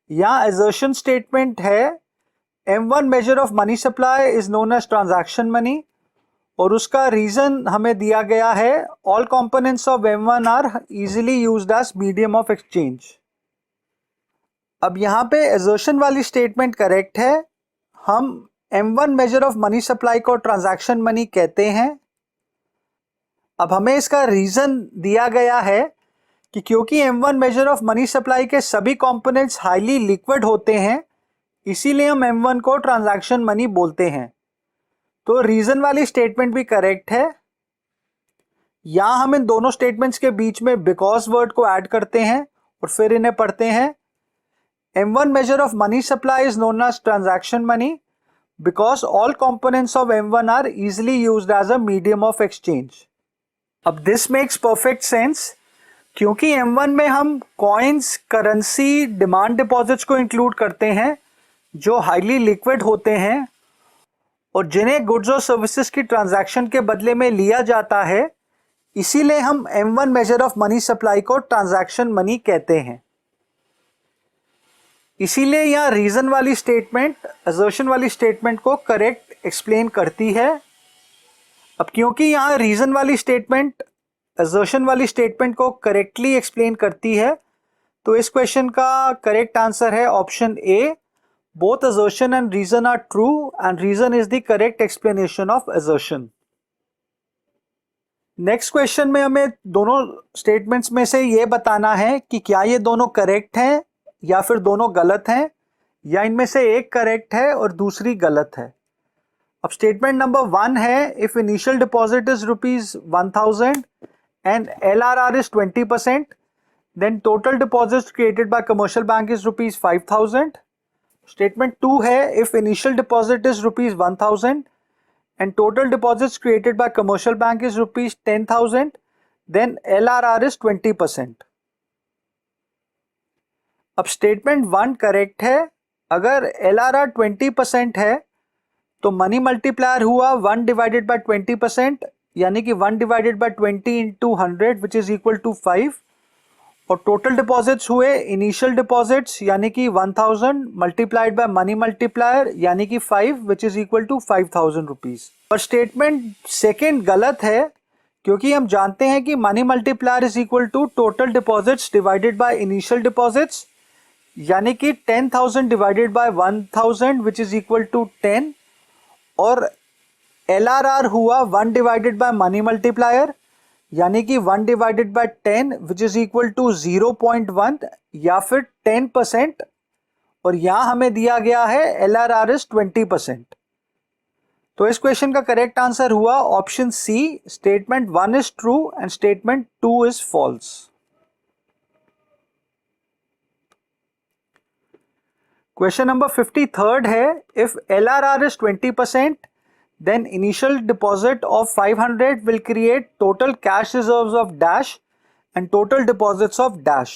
यहां असर्शन स्टेटमेंट है M1 measure of money supply is known as transaction money, और उसका रीजन हमें दिया गया है all components of M1 are easily used as medium of exchange. अब यहां पे असर्शन वाली स्टेटमेंट करेक्ट है। हम M1 measure of money supply को ट्रांजैक्शन मनी कहते हैं। अब हमें इसका रीजन दिया गया है कि क्योंकि M1 measure of money supply के सभी कंपोनेंट्स हाईली लिक्विड होते हैं, इसीलिए हम M1 को ट्रांजैक्शन मनी बोलते हैं। तो रीजन वाली स्टेटमेंट भी करेक्ट है। यहां हम इन दोनों स्टेटमेंट्स के बीच में बिकॉज वर्ड को ऐड करते हैं और फिर इन्हें पढ़ते हैं। M1 measure of money supply is known as transaction money because all components of M1 are easily used as a medium of exchange. अब this makes perfect sense क्योंकि M1 में हम कॉइन्स, करेंसी, डिमांड डिपॉजिट्स को इंक्लूड करते हैं जो हाईली लिक्विड होते हैं और जिन्हें गुड्स और सर्विसेज की ट्रांजैक्शन के बदले में लिया जाता है। इसीलिए हम M1 measure of money supply को ट्रांजैक्शन मनी कहते हैं। इसीलिए यहां रीजन वाली स्टेटमेंट असर्शन वाली स्टेटमेंट को करेक्ट एक्सप्लेन करती है। अब क्योंकि यहां रीजन वाली स्टेटमेंट असर्शन वाली स्टेटमेंट को करेक्टली एक्सप्लेन करती है, तो इस क्वेश्चन का करेक्ट आंसर है option A, both assertion and reason are true and reason is the correct explanation of assertion. Next question में हमें दोनों स्टेटमेंट्स में से यह बताना है कि क्या ये दोनों करेक्ट हैं या फिर दोनों गलत हैं, या इनमें से एक करेक्ट है और दूसरी गलत है। अब स्टेटमेंट नंबर 1 है if initial deposit is ₹1000 and LRR is 20%, then total deposit created by commercial bank is ₹5000। Statement 2 है if initial deposit is ₹1000 and total deposits created by commercial bank is ₹10,000, then LRR is 20%। अब स्टेटमेंट 1 करेक्ट है। अगर LRR 20% है तो मनी मल्टीप्लायर हुआ 1 डिवाइडेड बाय 20%, यानी कि 1 divided by 20 into 100 which is equal to 5, और टोटल डिपॉजिट्स हुए इनिशियल डिपॉजिट्स यानी कि 1000 मल्टीप्लाइड बाय मनी मल्टीप्लायर यानी कि 5 which is equal to 5000 rupees. और स्टेटमेंट सेकेंड गलत है क्योंकि हम जानते हैं कि money multiplier is equal to total deposits divided by initial deposits, यानी कि 10,000 divided by 1000 which is equal to 10, और LRR हुआ 1 डिवाइडेड बाय मनी मल्टीप्लायर यानी कि 1 divided by 10 which is equal to 0.1 या फिर 10%, और यहां हमें दिया गया है LRR इज 20%। तो इस क्वेश्चन का करेक्ट आंसर हुआ option C, statement 1 is true and statement 2 is false. Question number 53 है if LRR is 20%, then initial deposit of 500 will create total cash reserves of dash and total deposits of dash।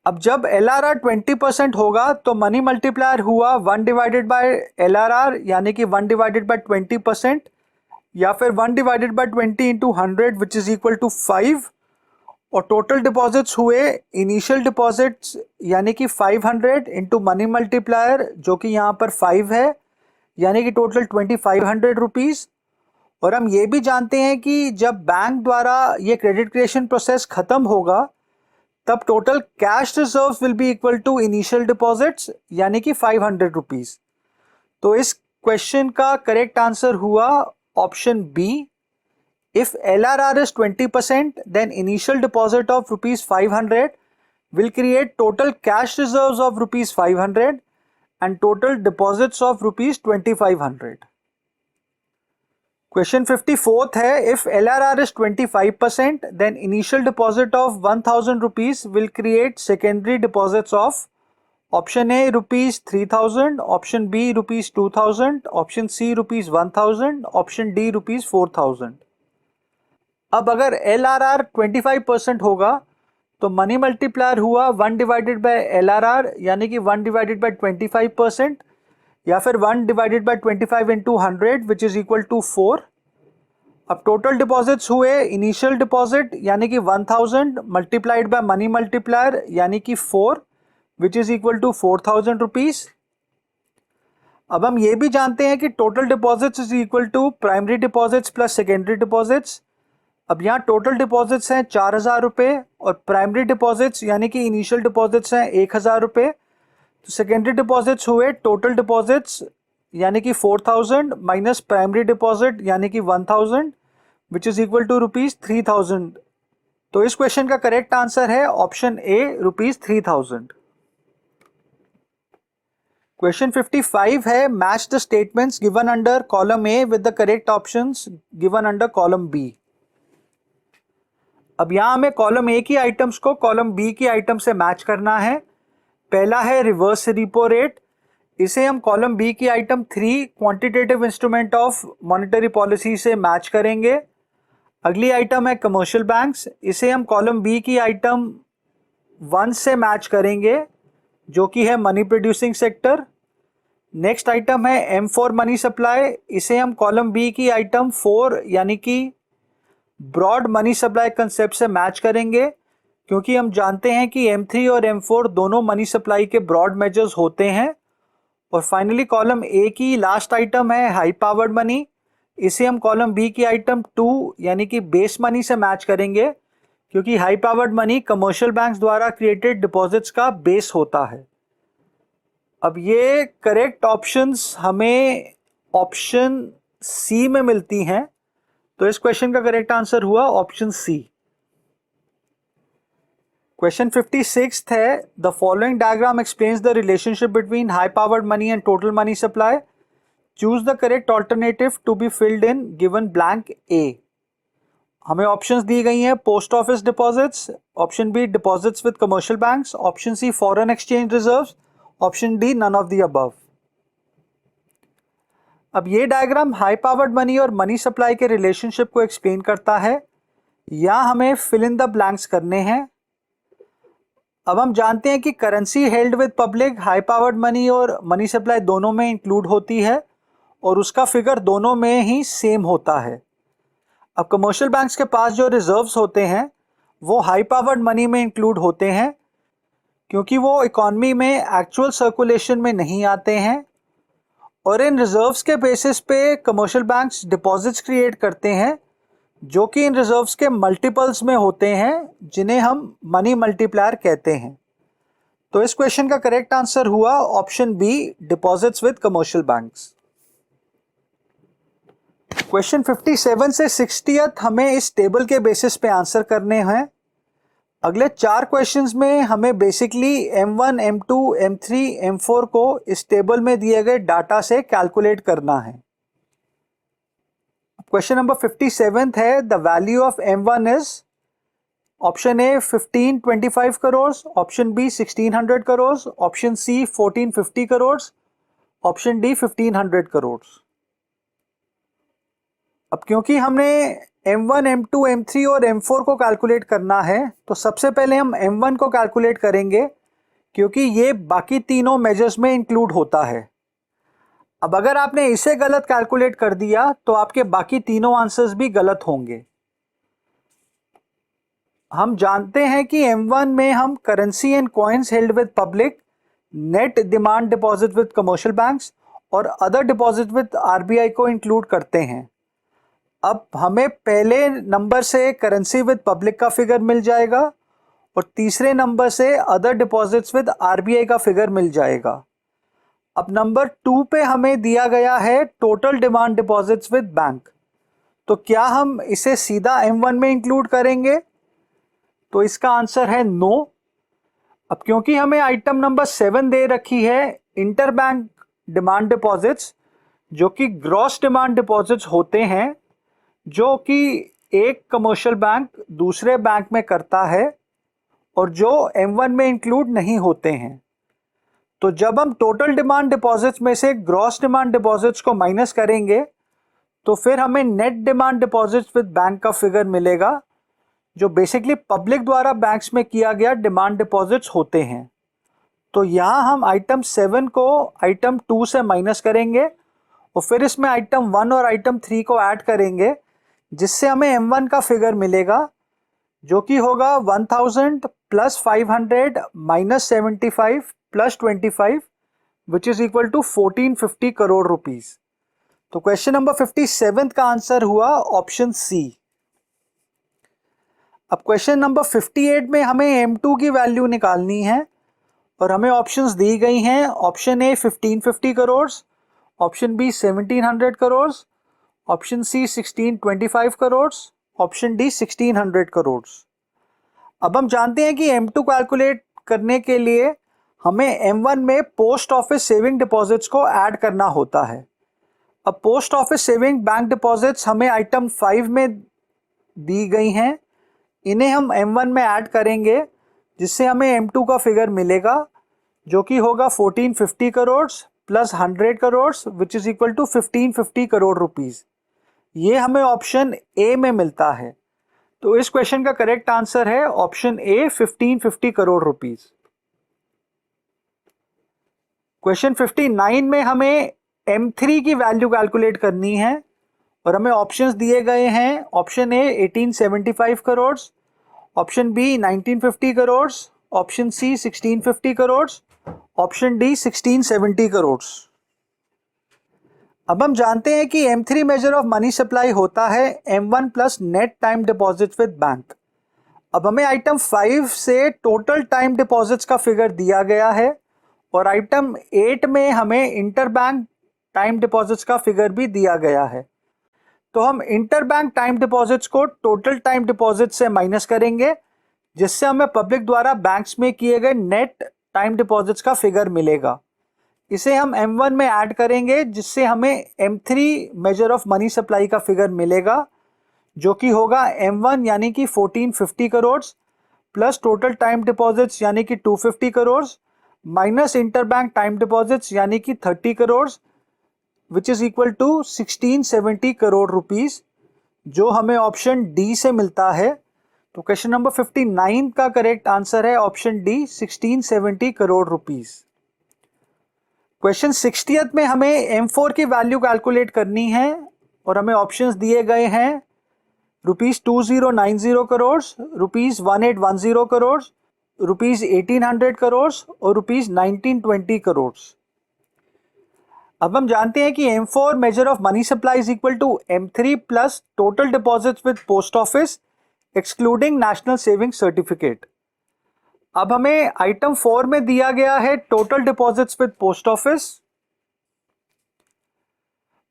अब जब LRR 20% होगा तो मनी मल्टीप्लायर हुआ 1 डिवाइडेड बाय LRR यानी कि 1 डिवाइडेड बाय 20%, या फिर 1 divided by 20 into 100 which is equal to 5, और टोटल डिपॉजिट्स हुए इनिशियल डिपॉजिट्स यानी कि 500 इंटू मनी मल्टीप्लायर जो कि यहाँ पर 5 है, यानी कि टोटल 2500 रुपीज़। और हम ये भी जानते हैं कि जब बैंक द्वारा ये क्रेडिट क्रिएशन प्रोसेस खत्म होगा तब total cash reserve will be equal to initial deposits यानी कि 500 रुपीज़। तो इस क्वेश्चन का करेक्ट आंसर हुआ option B. If LRR is 20%, then initial deposit of rupees 500 will create total cash reserves of rupees 500 and total deposits of rupees 2500. Question 54th है, if LRR is 25%, then initial deposit of 1000 rupees will create secondary deposits of option A rupees 3000, option B rupees 2000, option C rupees 1000, option D rupees 4000. अब अगर LRR 25% होगा तो मनी मल्टीप्लायर हुआ 1 डिवाइडेड बाय LRR यानी कि 1 डिवाइडेड बाय 25% या फिर 1 divided by 25 into 100 which is equal to 4। अब टोटल डिपॉजिट्स हुए इनिशियल डिपॉजिट यानी कि 1000 मल्टीप्लाइड बाय मनी मल्टीप्लायर यानी कि 4 which is equal to 4000 rupees. अब हम ये भी जानते हैं कि total deposits is equal to primary deposits plus secondary deposits. अब यहाँ टोटल डिपॉजिट्स हैं 4000 रुपये और प्राइमरी डिपॉजिट्स यानी कि इनिशियल डिपॉजिट्स हैं 1000 रुपये। तो सेकेंडरी डिपॉजिट्स हुए टोटल डिपॉजिट्स यानी कि 4000 माइनस प्राइमरी डिपॉजिट यानी कि 1000 which is equal to rupees 3000। तो इस क्वेश्चन का करेक्ट आंसर है ऑप्शन ए रुपीज़ 3000। क्वेश्चन 55 है, match the statements given under column A with the correct options given under column B. अब यहाँ हमें कॉलम ए की आइटम्स को कॉलम बी की आइटम से मैच करना है। पहला है रिवर्स रिपो रेट, इसे हम कॉलम बी की item 3 quantitative instrument of monetary policy से मैच करेंगे। अगली आइटम है कमर्शियल बैंक्स, इसे हम कॉलम बी की आइटम 1 से मैच करेंगे जो कि है money producing sector. Next item है M4 मनी सप्लाई, इसे हम कॉलम बी की आइटम 4 यानी कि ब्रॉड मनी सप्लाई कंसेप्ट से मैच करेंगे क्योंकि हम जानते हैं कि M3 और M4 दोनों मनी सप्लाई के ब्रॉड मेजर्स होते हैं। और फाइनली कॉलम ए की लास्ट आइटम है हाई पावर्ड मनी, इसे हम कॉलम बी की आइटम 2 यानी कि बेस मनी से मैच करेंगे क्योंकि high powered money commercial banks द्वारा क्रिएटेड डिपॉजिट्स का बेस होता है। अब ये करेक्ट ऑप्शंस हमें ऑप्शन सी में मिलती हैं, तो इस क्वेश्चन का करेक्ट आंसर हुआ ऑप्शन सी। क्वेश्चन 56 है, the following diagram explains the relationship between high powered money and total money supply. Choose the correct alternative to be filled in given blank A. हमें ऑप्शंस दी गई हैं, post office deposits, option B deposits with commercial banks, option C foreign exchange reserves, option D none of the above. अब ये डायग्राम हाई पावर्ड मनी और मनी सप्लाई के रिलेशनशिप को एक्सप्लेन करता है। यहाँ हमें फिल इन द ब्लैंक्स करने हैं। अब हम जानते हैं कि currency held with public high powered money और मनी सप्लाई दोनों में इंक्लूड होती है और उसका फिगर दोनों में ही सेम होता है। अब कमर्शियल बैंक्स के पास जो रिजर्व्स होते हैं वो हाई पावर्ड मनी में इंक्लूड होते हैं क्योंकि वो इकॉनमी में एक्चुअल सर्कुलेशन में नहीं आते हैं और इन रिजर्व्स के बेसिस पे कमर्शियल बैंक्स डिपॉजिट्स क्रिएट करते हैं जो कि इन रिजर्व्स के मल्टीपल्स में होते हैं जिन्हें हम मनी मल्टीप्लायर कहते हैं। तो इस क्वेश्चन का करेक्ट आंसर हुआ option B deposits with commercial banks. Question 57 से 60th हमें इस टेबल के बेसिस पे आंसर करने हैं। अगले 4 क्वेश्चंस में हमें basically M1, M2, M3, M4 को इस टेबल में दिए गए डाटा से कैलकुलेट करना है। क्वेश्चन नंबर 57 है, the value of M1 is option A 1525 crore, option B 1600 crore, option C 1450 crore, option D 1500 crore. अब क्योंकि हमने M1, M2, M3 और M4 को कैलकुलेट करना है तो सबसे पहले हम M1 को कैलकुलेट करेंगे क्योंकि ये बाकी तीनों मेजर्स में इंक्लूड होता है। अब अगर आपने इसे गलत कैलकुलेट कर दिया तो आपके बाकी तीनों आंसर्स भी गलत होंगे। हम जानते हैं कि M1 में हम currency and coins held with public, net demand deposit with commercial banks और अदर डिपॉजिट विद RBI को इंक्लूड करते हैं। अब हमें पहले नंबर से करेंसी विद पब्लिक का फिगर मिल जाएगा और तीसरे नंबर से अदर डिपॉजिट्स विद RBI का फिगर मिल जाएगा। अब नंबर 2 पे हमें दिया गया है total demand deposits with bank, तो क्या हम इसे सीधा M1 में इंक्लूड करेंगे? तो इसका आंसर है नो। अब क्योंकि हमें आइटम नंबर 7 दे रखी है इंटर बैंक डिमांड डिपॉजिट्स, जो कि ग्रॉस डिमांड डिपॉजिट्स होते हैं, जो कि एक कमर्शियल बैंक दूसरे बैंक में करता है और जो M1 में इंक्लूड नहीं होते हैं। तो जब हम टोटल डिमांड डिपॉजिट्स में से ग्रॉस डिमांड डिपॉजिट्स को माइनस करेंगे तो फिर हमें net demand deposits with bank का फिगर मिलेगा, जो बेसिकली पब्लिक द्वारा बैंक्स में किया गया डिमांड डिपॉजिट्स होते हैं। तो यहाँ हम आइटम 7 को आइटम 2 से माइनस करेंगे और फिर इसमें आइटम 1 और आइटम 3 को ऐड करेंगे, जिससे हमें M1 का फिगर मिलेगा, जो कि होगा 1000 plus 500 minus 75 plus 25 which is equal to 1450 crore rupees. तो क्वेश्चन नंबर 57 का आंसर हुआ ऑप्शन सी। अब क्वेश्चन नंबर 58 में हमें M2 की वैल्यू निकालनी है और हमें ऑप्शंस दी गई हैं। Option A 1550 crore, option B 1700 crore, option C 1625 crore, option D 1600 crore. अब हम जानते हैं कि M2 कैलकुलेट करने के लिए हमें M1 में पोस्ट ऑफिस सेविंग डिपॉजिट्स को ऐड करना होता है। अब post office saving bank deposits हमें आइटम 5 में दी गई हैं, इन्हें हम M1 में ऐड करेंगे, जिससे हमें M2 का फिगर मिलेगा, जो कि होगा 1450 crore plus 100 crore which is equal to 1550 crore rupees. ये हमें ऑप्शन ए में मिलता है। तो इस क्वेश्चन का करेक्ट आंसर है option A 1550 crore rupees. Question 59 में हमें M3 की वैल्यू कैलकुलेट करनी है और हमें ऑप्शंस दिए गए हैं। Option A 1875 crore, option B 1950 crore, option C 1650 crore, option D 1670 crore. अब हम जानते हैं कि M3 measure of money supply होता है M1 plus net time deposits with bank. अब हमें आइटम 5 से टोटल टाइम डिपॉजिट्स का फिगर दिया गया है और आइटम 8 में हमें इंटर बैंक टाइम डिपॉजिट्स का फिगर भी दिया गया है। तो हम इंटर बैंक टाइम डिपॉजिट्स को टोटल टाइम डिपॉजिट से माइनस करेंगे, जिससे हमें पब्लिक द्वारा बैंक्स में किए गए नेट टाइम डिपॉजिट्स का फिगर मिलेगा। इसे हम M1 में ऐड करेंगे, जिससे हमें M3 measure of money supply का फिगर मिलेगा, जो कि होगा M1 यानी कि 1450 crore plus total time deposits यानी कि 250 crore minus inter bank time deposits यानी कि 30 crore which is equal to 1670 crore rupees, जो हमें ऑप्शन डी से मिलता है। तो क्वेश्चन नंबर 59 का करेक्ट आंसर है option D 1670 crore rupees. Question 60th में हमें M4 की वैल्यू कैलकुलेट करनी है और हमें ऑप्शंस दिए गए हैं rupees 2090 crore, rupees 1810 crore, rupees 1800 crore और रुपीज 1920 करोड़। अब हम जानते हैं कि M4 measure of money supply is equal to M3 plus total deposits with post office excluding national saving certificate. अब हमें आइटम 4 में दिया गया है total deposits with post office,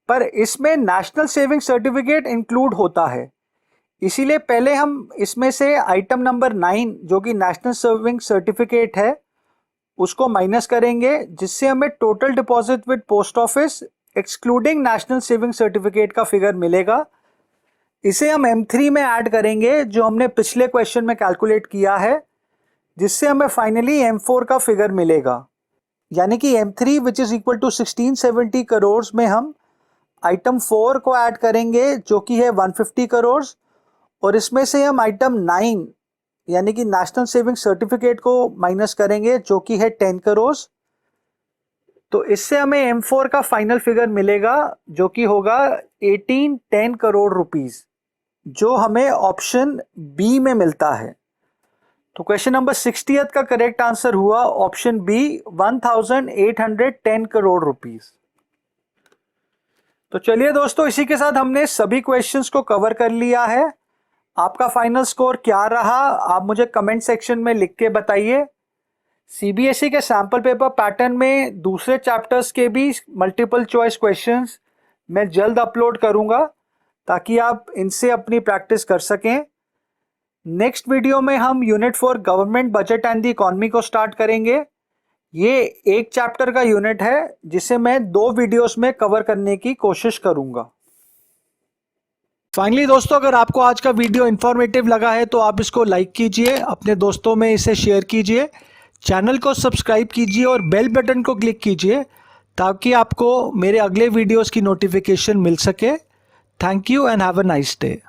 पर इसमें नेशनल सेविंग सर्टिफिकेट इंक्लूड होता है, इसीलिए पहले हम इसमें से आइटम नंबर 9 जो कि नेशनल सेविंग सर्टिफिकेट है उसको माइनस करेंगे, जिससे हमें total deposit with post office excluding national saving certificate का फिगर मिलेगा। इसे हम M3 में ऐड करेंगे, जो हमने पिछले क्वेश्चन में कैलकुलेट किया है, जिससे हमें फाइनली M4 का फिगर मिलेगा, यानी कि M3 which is equal to 1670 crore में हम आइटम 4 को ऐड करेंगे, जो कि है 150 करोड़, और इसमें से हम आइटम 9 यानी कि नेशनल सेविंग सर्टिफिकेट को माइनस करेंगे, जो कि है 10 करोड़। तो इससे हमें M4 का फाइनल फिगर मिलेगा, जो कि होगा 1810 करोड़ रुपीस, जो हमें ऑप्शन बी में मिलता है। तो क्वेश्चन नंबर 60th का करेक्ट आंसर हुआ ऑप्शन बी 1810 करोड़ रुपीस। तो चलिए दोस्तों, इसी के साथ हमने सभी क्वेश्चंस को कवर कर लिया है। आपका फाइनल स्कोर क्या रहा आप मुझे कमेंट सेक्शन में लिख के बताइए। सीबीएसई के सैंपल पेपर पैटर्न में दूसरे चैप्टर्स के भी मल्टीपल चॉइस क्वेश्चंस मैं जल्द अपलोड करूंगा ताकि आप इनसे अपनी प्रैक्टिस कर सकें। नेक्स्ट वीडियो में हम unit 4 government budget and the economy को स्टार्ट करेंगे। ये एक चैप्टर का यूनिट है जिसे मैं 2 वीडियोस में कवर करने की कोशिश करूंगा। फाइनली दोस्तों, अगर आपको आज का वीडियो इंफॉर्मेटिव लगा है तो आप इसको लाइक कीजिए, अपने दोस्तों में इसे शेयर कीजिए, चैनल को सब्सक्राइब कीजिए और बेल बटन को क्लिक कीजिए ताकि आपको मेरे अगले वीडियोस की नोटिफिकेशन मिल सके। Thank you and have a nice day.